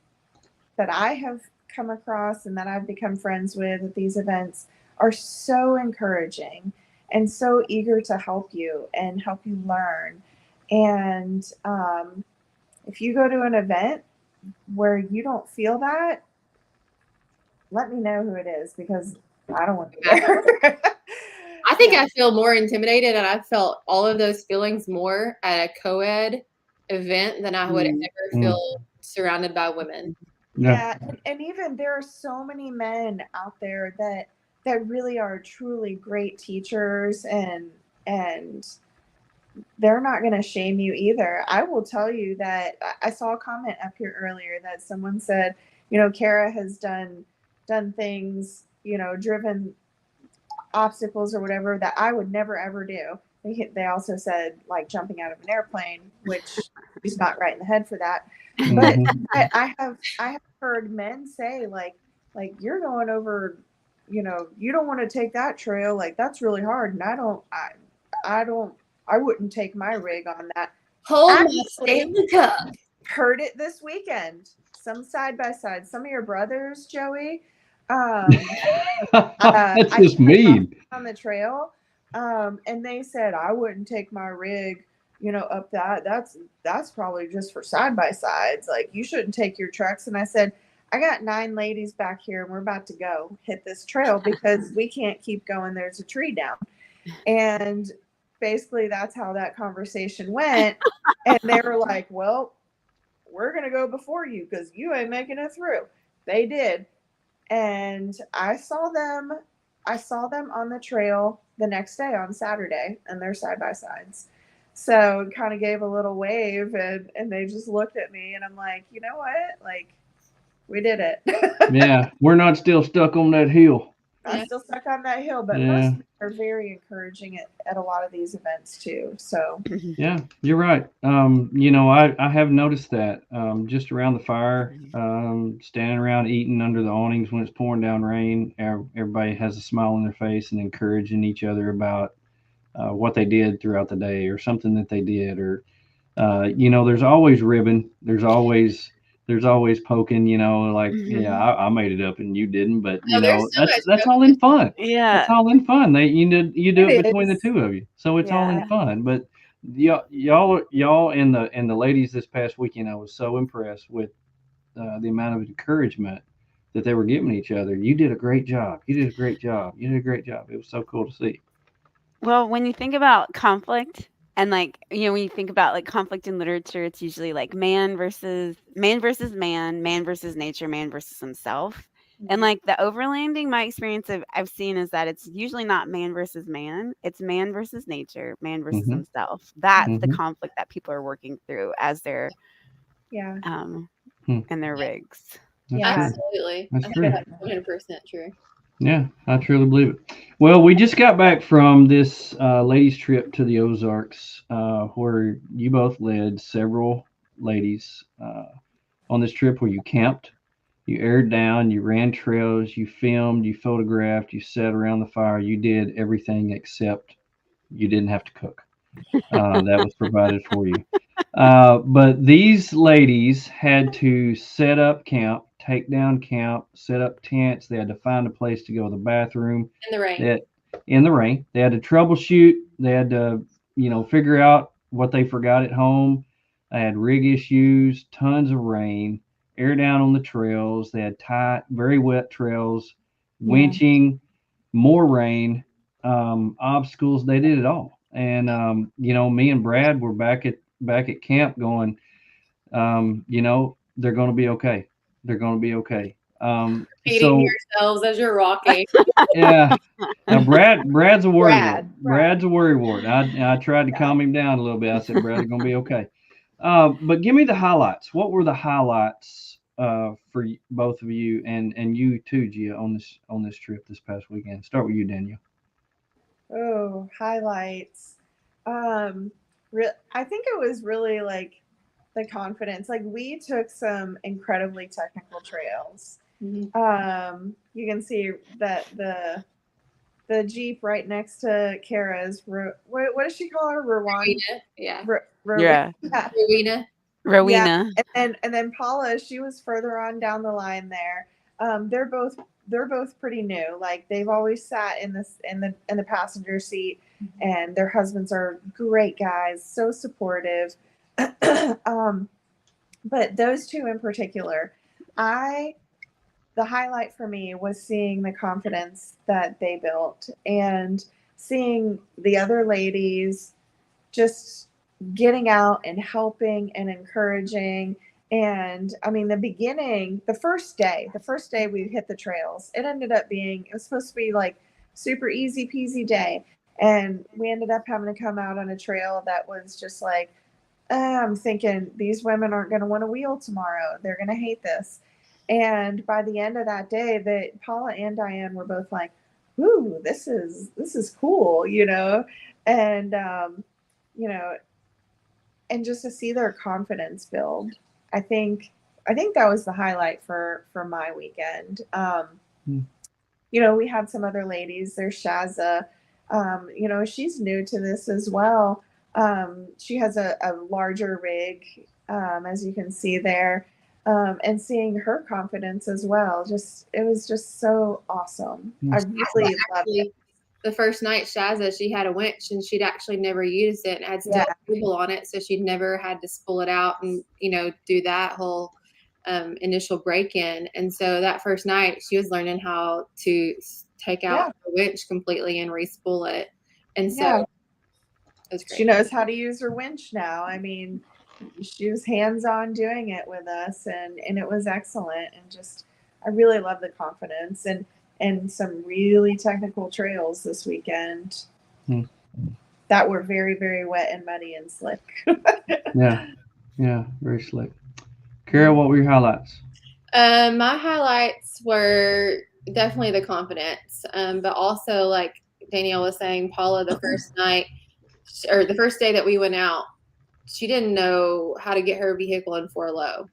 that I have come across and that I've become friends with at these events are so encouraging and so eager to help you and help you learn. And if you go to an event where you don't feel that, let me know who it is, because I don't want to be there. I think I feel more intimidated, and I felt all of those feelings more at a co-ed event than I would ever feel surrounded by women. Yeah, and even there are so many men out there that really are truly great teachers, and they're not going to shame you either. I will tell you that I saw a comment up here earlier that someone said, Cara has done things, driven obstacles or whatever that I would never ever do. They also said like jumping out of an airplane, which is not right in the head for that. But I have heard men say like you're going over, you don't want to take that trail, like that's really hard, and I wouldn't take my rig on that. Hold my Stanley Cup. Heard it this weekend. Some side by side. Some of your brothers, Joey. That's just mean. On the trail, and they said I wouldn't take my rig, up that. That's probably just for side by sides. Like you shouldn't take your trucks. And I said, I got 9 ladies back here, and we're about to go hit this trail because we can't keep going. There's a tree down, and basically that's how that conversation went. And they were like, well, we're gonna go before you because you ain't making it through. They did. And I saw them on the trail the next day on Saturday, and they're side by sides. So kind of gave a little wave, and they just looked at me, and I'm like, you know what? Like, we did it. Yeah, we're not still stuck on that hill. I'm still stuck on that hill, but most of them are very encouraging at a lot of these events too. So yeah, you're right. I have noticed that just around the fire, standing around eating under the awnings when it's pouring down rain, everybody has a smile on their face and encouraging each other about what they did throughout the day or something that they did, or there's always ribbon, there's always poking, like, yeah, I made it up and you didn't, but that's all in fun. Yeah. It's all in fun. You do it between the two of you. So it's all in fun. But y'all and the ladies this past weekend, I was so impressed with the amount of encouragement that they were giving each other. You did a great job. You did a great job. You did a great job. It was so cool to see. Well, when you think about conflict and when you think about like conflict in literature, it's usually like man versus man, man versus nature, man versus himself. And like the overlanding, my experience I've seen is that it's usually not man versus man. It's man versus nature, man versus himself. That's the conflict that people are working through as they're in their rigs. Absolutely. That's I true. think that's 100% true. Yeah, I truly believe it. Well, we just got back from this ladies' trip to the Ozarks, where you both led several ladies on this trip, where you camped, you aired down, you ran trails, you filmed, you photographed, you sat around the fire. You did everything except you didn't have to cook. That was provided for you. But these ladies had to set up camp, take down camp, set up tents. They had to find a place to go to the bathroom. In the rain. In the rain. They had to troubleshoot. They had to, figure out what they forgot at home. They had rig issues, tons of rain, air down on the trails. They had tight, very wet trails, winching, more rain, obstacles. They did it all. And, me and Brad were back at camp going, they're going to be okay. They're going to be okay. Feeding yourselves as you're rocking. Yeah. Now Brad's a worry. Brad's a worry wart. I tried to calm him down a little bit. I said, Brad, they're going to be okay. But give me the highlights. What were the highlights for both of you and you too, Gia, on this trip this past weekend? Start with you, Danielle. Oh, highlights. I think it was really like the confidence. Like we took some incredibly technical trails. You can see that the the Jeep right next to Cara's. What does she call her? Rwanda? Yeah. Yeah. Yeah. Rowena. Rowena. And then Paula, she was further on down the line there. They're both pretty new. Like they've always sat in the passenger seat, and their husbands are great guys, so supportive. But those two in particular, the highlight for me was seeing the confidence that they built and seeing the other ladies just getting out and helping and encouraging. And I mean, the first day we hit the trails, it was supposed to be like super easy peasy day. And we ended up having to come out on a trail that was just like, I'm thinking these women aren't going to want to wheel tomorrow. They're going to hate this. And by the end of that day, Paula and Diane were both like, "Ooh, this is cool," and and just to see their confidence build, I think that was the highlight for my weekend. We had some other ladies. There's Shazza. She's new to this as well. She has a larger rig, as you can see there. And seeing her confidence as well, it was just so awesome. I really loved it. The first night, Shazza, she had a winch and she'd actually never used it and had steel cable on it, so she'd never had to spool it out and do that whole initial break-in. And so that first night, she was learning how to take out the winch completely and re-spool it. And so it was great. She knows how to use her winch now. I mean, she was hands-on doing it with us, and it was excellent. And I really love the confidence and some really technical trails this weekend that were very, very wet and muddy and slick. Yeah, very slick. Cara, what were your highlights? My highlights were definitely the confidence, but also like Danielle was saying, Paula, the first night or the first day that we went out, she didn't know how to get her vehicle in 4-low.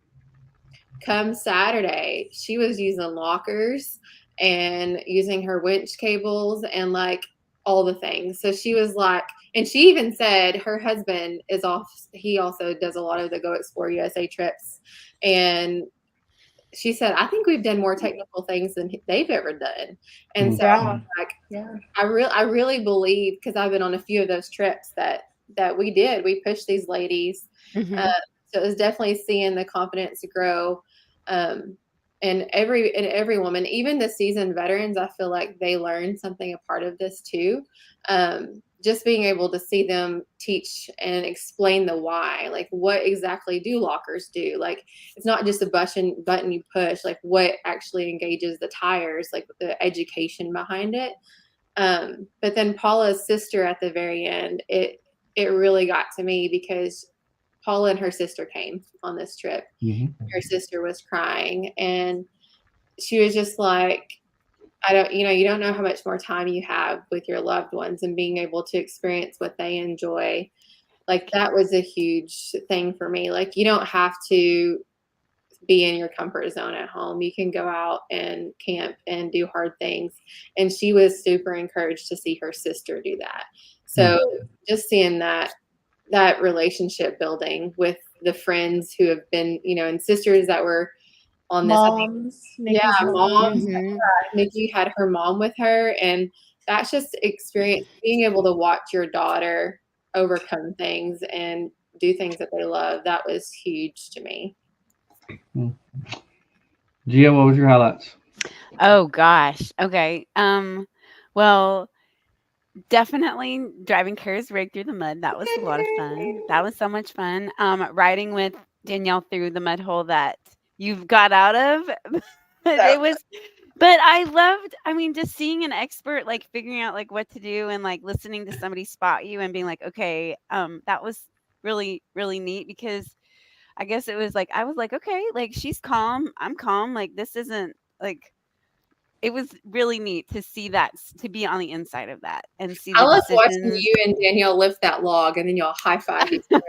Come Saturday, she was using lockers and using her winch cables and like all the things. So she was like, and she even said her husband is off. He also does a lot of the Go Explore USA trips. And she said, I think we've done more technical things than they've ever done. And so I really believe, because I've been on a few of those trips that we pushed these ladies. So it was definitely seeing the confidence grow. And every woman, even the seasoned veterans, I feel like they learned something a part of this too. Just being able to see them teach and explain the why, like what exactly do lockers do? Like it's not just a button you push, like what actually engages the tires, like the education behind it. But then Paula's sister at the very end, it really got to me because Paula and her sister came on this trip. Her sister was crying and she was just like, you don't know how much more time you have with your loved ones and being able to experience what they enjoy. Like that was a huge thing for me. Like you don't have to be in your comfort zone at home. You can go out and camp and do hard things. And she was super encouraged to see her sister do that. So just seeing that relationship building with the friends who have been, and sisters that were on this. Moms. Moms. Nikki had her mom with her. And that's just experience, being able to watch your daughter overcome things and do things that they love. That was huge to me. Gia, what was your highlights? Oh gosh. Okay. Well, definitely driving Cara's rig through the mud. That was a lot of fun. That was so much fun. Riding with Danielle through the mud hole that you've got out of. It was, but I loved, just seeing an expert, like figuring out like what to do and like listening to somebody spot you and being like, okay, that was really, really neat because I guess it was like, I was like, okay, like she's calm. I'm calm. Like this isn't like, it was really neat to see that, to be on the inside of that and see the I love decisions. watching you and Danielle lift that log and then y'all high five each other.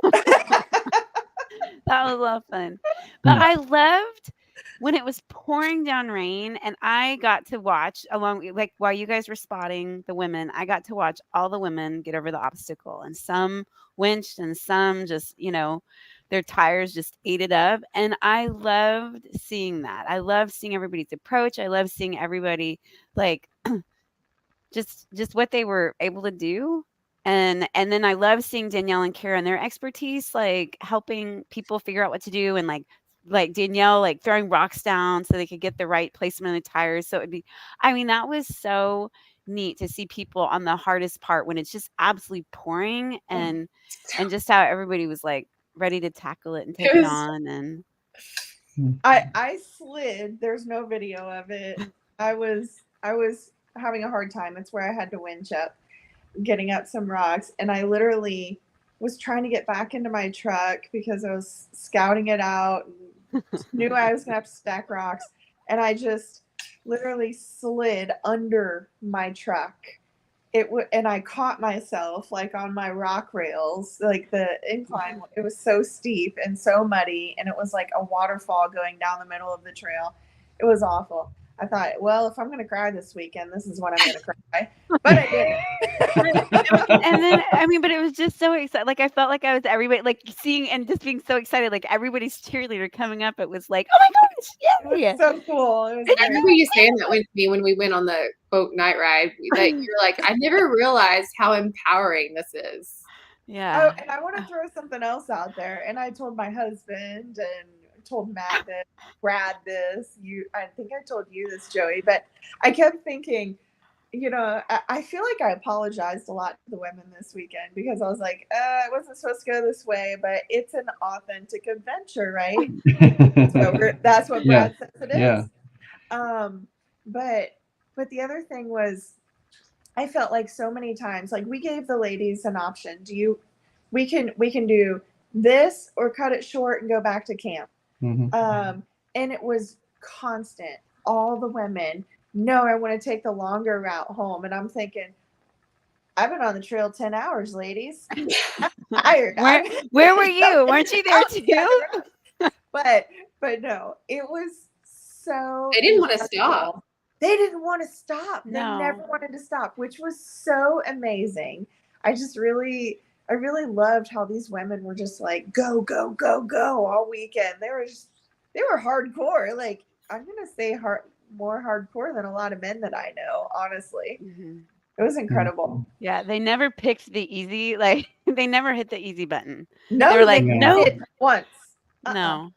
That was a lot of fun. But I loved when it was pouring down rain and I got to watch along, like while you guys were spotting the women, I got to watch all the women get over the obstacle, and some winched and some just, their tires just ate it up. And I loved seeing that. I love seeing everybody's approach. I love seeing everybody like just what they were able to do. And then I love seeing Danielle and Cara and their expertise, like helping people figure out what to do, and like Danielle like throwing rocks down so they could get the right placement of the tires. So it'd be, I mean, that was so neat to see people on the hardest part when it's just absolutely pouring, and just how everybody was like ready to tackle it and take it on. And I slid. There's no video of it. I was having a hard time. It's where I had to winch up, getting up some rocks, and I literally was trying to get back into my truck because I was scouting it out and knew I was gonna have to stack rocks, and I just literally slid under my truck. And I caught myself like on my rock rails, like the incline. It was so steep and so muddy, and it was like a waterfall going down the middle of the trail. It was awful. I thought, well, if I'm going to cry this weekend, this is when I'm going to cry. But I didn't. And then, I mean, but it was just so exciting. Like, I felt like I was everybody, like seeing and just being so excited. Like, everybody's cheerleader coming up. It was like, oh my gosh, It was so cool. It was I remember you saying that with me when we went on the boat night ride. That you're like, I never realized how empowering this is. Yeah. Oh, and I want to throw something else out there. And I told my husband and told Matt this, Brad this. I think I told you this, Joey. But I kept thinking, I feel like I apologized a lot to the women this weekend because I was like, it wasn't supposed to go this way, but it's an authentic adventure, right? So that's what Brad says it is. Yeah. But the other thing was, I felt like so many times, like we gave the ladies an option. We can do this or cut it short and go back to camp. Mm-hmm. And it was constant. All the women, no, I want to take the longer route home. And I'm thinking, I've been on the trail 10 hours, ladies. I'm tired. Where were you? Weren't you there too? But no, it was so. They didn't want to stop. They didn't want to stop. No. They never wanted to stop, which was so amazing. I really loved how these women were just like, go, go, go, go all weekend. They were hardcore. Like, I'm going to say more hardcore than a lot of men that I know, honestly. Mm-hmm. It was incredible. Yeah. They never picked the easy, like they never hit the easy button. No, they were like, no. Once. No.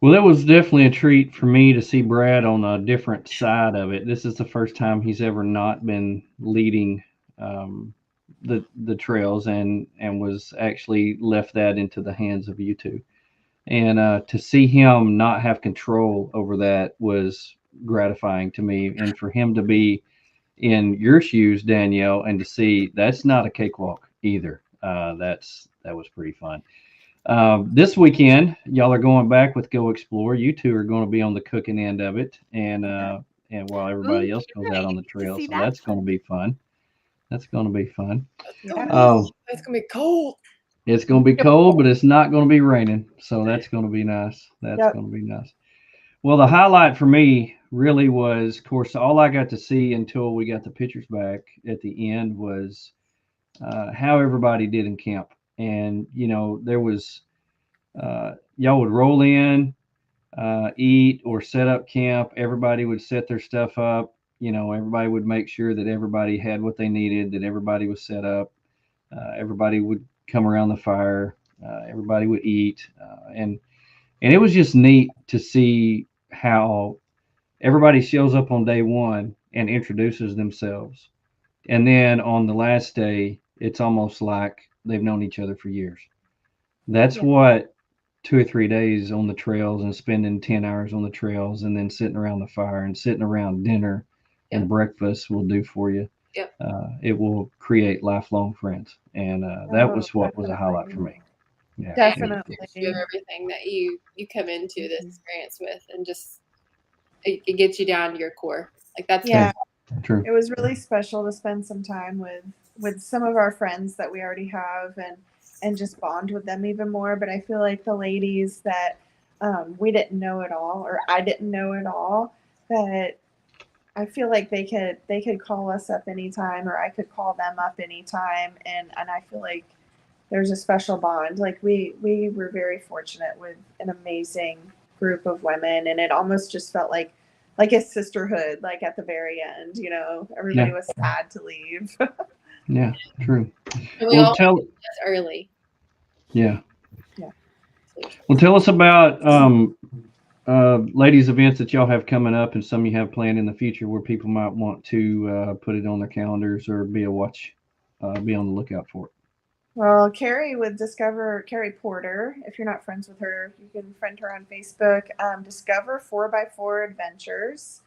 Well, it was definitely a treat for me to see Brad on a different side of it. This is the first time he's ever not been leading the trails and was actually left that into the hands of you two. And to see him not have control over that was gratifying to me. And for him to be in your shoes, Danielle, and to see that's not a cakewalk either. That was pretty fun. This weekend, y'all are going back with Go Explore. You two are going to be on the cooking end of it, and while everybody else goes out on the trail, so that's going to be fun. That's going to be fun. Yeah. It's going to be cold. It's going to be cold, but it's not going to be raining, so that's going to be nice. That's going to be nice. Well, the highlight for me really was, of course, all I got to see until we got the pictures back at the end was how everybody did in camp. And, there was, y'all would roll in, eat or set up camp. Everybody would set their stuff up. Everybody would make sure that everybody had what they needed, that everybody was set up. Everybody would come around the fire. Everybody would eat. And it was just neat to see how everybody shows up on day one and introduces themselves. And then on the last day, it's almost like they've known each other for years. That's what 2 or 3 days on the trails and spending 10 hours on the trails and then sitting around the fire and sitting around dinner and breakfast will do for you. Yep. It will create lifelong friends. And that was what was a highlight for me. Yeah. Definitely. You have everything that you come into this experience with, and just it gets you down to your core. Like that's true. It was really special to spend some time with some of our friends that we already have and just bond with them even more. But I feel like the ladies that we didn't know it all, or I didn't know it all, but I feel like they could call us up anytime, or I could call them up anytime, and I feel like there's a special bond. Like we were very fortunate with an amazing group of women, and it almost just felt like a sisterhood. Like at the very end, everybody was sad to leave. Yeah, true. And we all tell early. Yeah. Yeah. Well, tell us about ladies events that y'all have coming up, and some you have planned in the future where people might want to put it on their calendars or be on the lookout for it. Well, Carrie Porter, if you're not friends with her, you can friend her on Facebook. Discover 4x4 Adventures.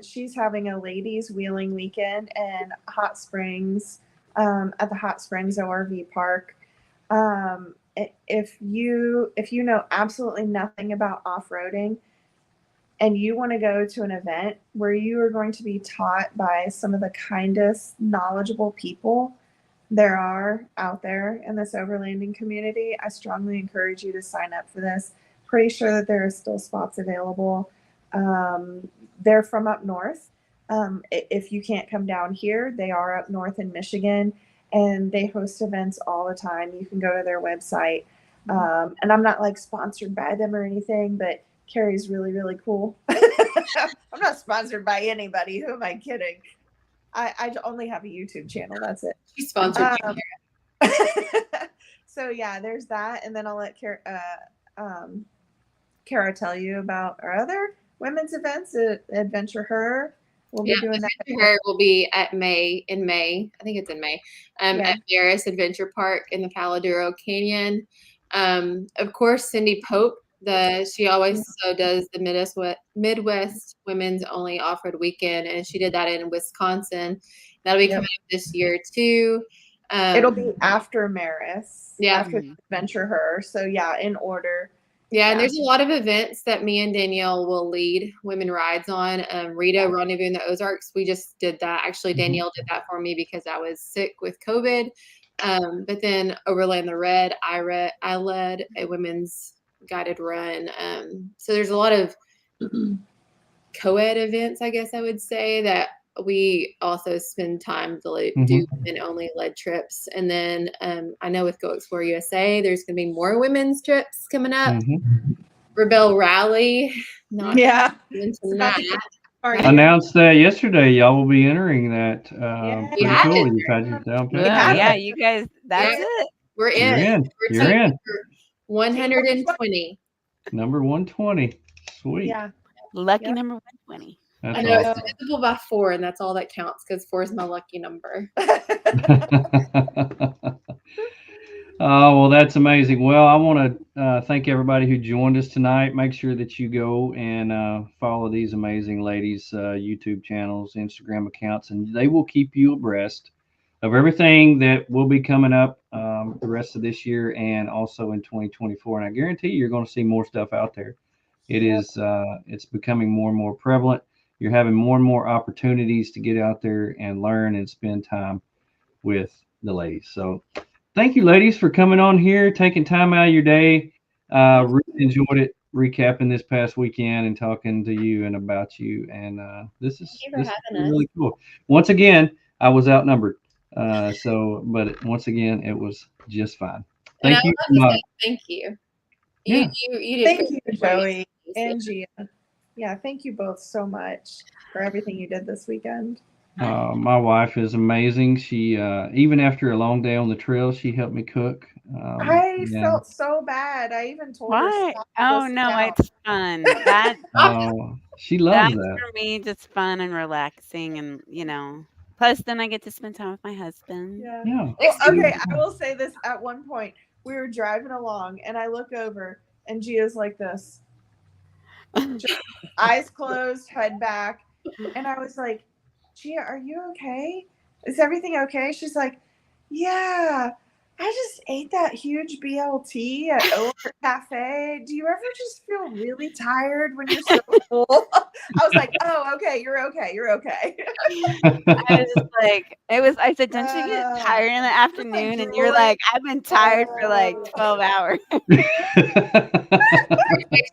She's having a ladies wheeling weekend in Hot Springs, at the Hot Springs ORV Park. If you know absolutely nothing about off-roading and you want to go to an event where you are going to be taught by some of the kindest, knowledgeable people there are out there in this overlanding community, I strongly encourage you to sign up for this. Pretty sure that there are still spots available. They're from up north. If you can't come down here, they are up north in Michigan, and they host events all the time. You can go to their website. And I'm not like sponsored by them or anything, but Carrie's really, really cool. I'm not sponsored by anybody. Who am I kidding? I only have a YouTube channel. That's it. She's sponsored. So yeah, there's that. And then I'll let Cara tell you about our other women's events at Adventure Her. We'll be doing that. Adventure Her will be in May. I think it's in May. At Maris Adventure Park in the Paladuro Canyon. Of course, Cindy Pope. She always does the Midwest Women's Only Off-Road Weekend, and she did that in Wisconsin. That'll be coming up this year too. It'll be after Maris. Yeah. After Adventure Her. So yeah, in order. Yeah, and there's a lot of events that me and Danielle will lead women rides on. Rita Rendezvous in the Ozarks, we just did that. Actually, Danielle did that for me because I was sick with COVID. But then Overland the Red, I led a women's guided run. So there's a lot of co-ed events, I guess I would say, that we also spend time to do women only led trips. And then I know with Go Explore USA, there's going to be more women's trips coming up. Rebel Rally, announced that yesterday. Y'all will be entering that. You guys, that's it. We're in. You're in. 120. Number 120. Sweet. Yeah. Lucky number 120. That's I know awesome. it's divisible by 4, and that's all that counts because 4 is my lucky number. Oh, well, that's amazing. Well, I want to thank everybody who joined us tonight. Make sure that you go and follow these amazing ladies' YouTube channels, Instagram accounts, and they will keep you abreast of everything that will be coming up the rest of this year and also in 2024. And I guarantee you're going to see more stuff out there. It's becoming more and more prevalent. You're having more and more opportunities to get out there and learn and spend time with the ladies. So thank you, ladies, for coming on here, taking time out of your day. Really enjoyed it, recapping this past weekend and talking to you and about you. And this is really cool. Once again, I was outnumbered. But once again, it was just fine. Thank you. Thank you. Yeah. You did. Thank you, Joey and Gia. Yeah, thank you both so much for everything you did this weekend. My wife is amazing. She even after a long day on the trail, she helped me cook. I felt so bad. I even told her. Oh no, it's fun. She loves that. That's for me, just fun and relaxing, and plus then I get to spend time with my husband. Yeah. Well, okay, I will say this. At one point, we were driving along, and I look over, and Gia's like this, eyes closed, head back, and I was like, Gia, are you okay? Is everything okay? She's like, yeah, I just ate that huge BLT at Over Cafe. Do you ever just feel really tired when you're so full? I was like, oh, okay, you're okay. You're okay. I was just like, I said, don't you get tired in the afternoon? And you're like, I've been tired for like 12 hours.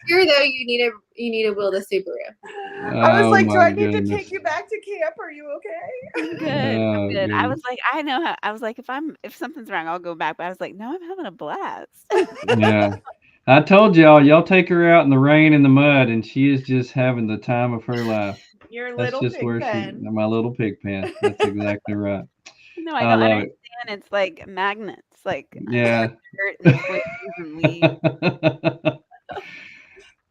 Here though, you need to build a Subaru. I was Oh, like, do my I need to goodness. take you back to camp? Are you okay? I'm good. I'm Oh, good. I was goodness. like, I know how. I was like, if something's wrong, I'll go back. But I was like, no, I'm having a blast. Yeah. I told y'all take her out in the rain and the mud, and she is just having the time of her life. Your That's little just pig where pen. my little pig pen. That's exactly right. No, I I don't love it. understand. It's like magnets, like Yeah. dirt and twigs and leaves.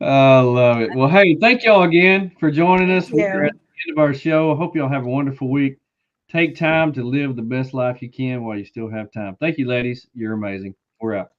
I love it. Well, hey, thank y'all again for joining Thank us. We're you. at the end of our show. I hope y'all have a wonderful week. Take time to live the best life you can while you still have time. Thank you, ladies. You're amazing. We're out.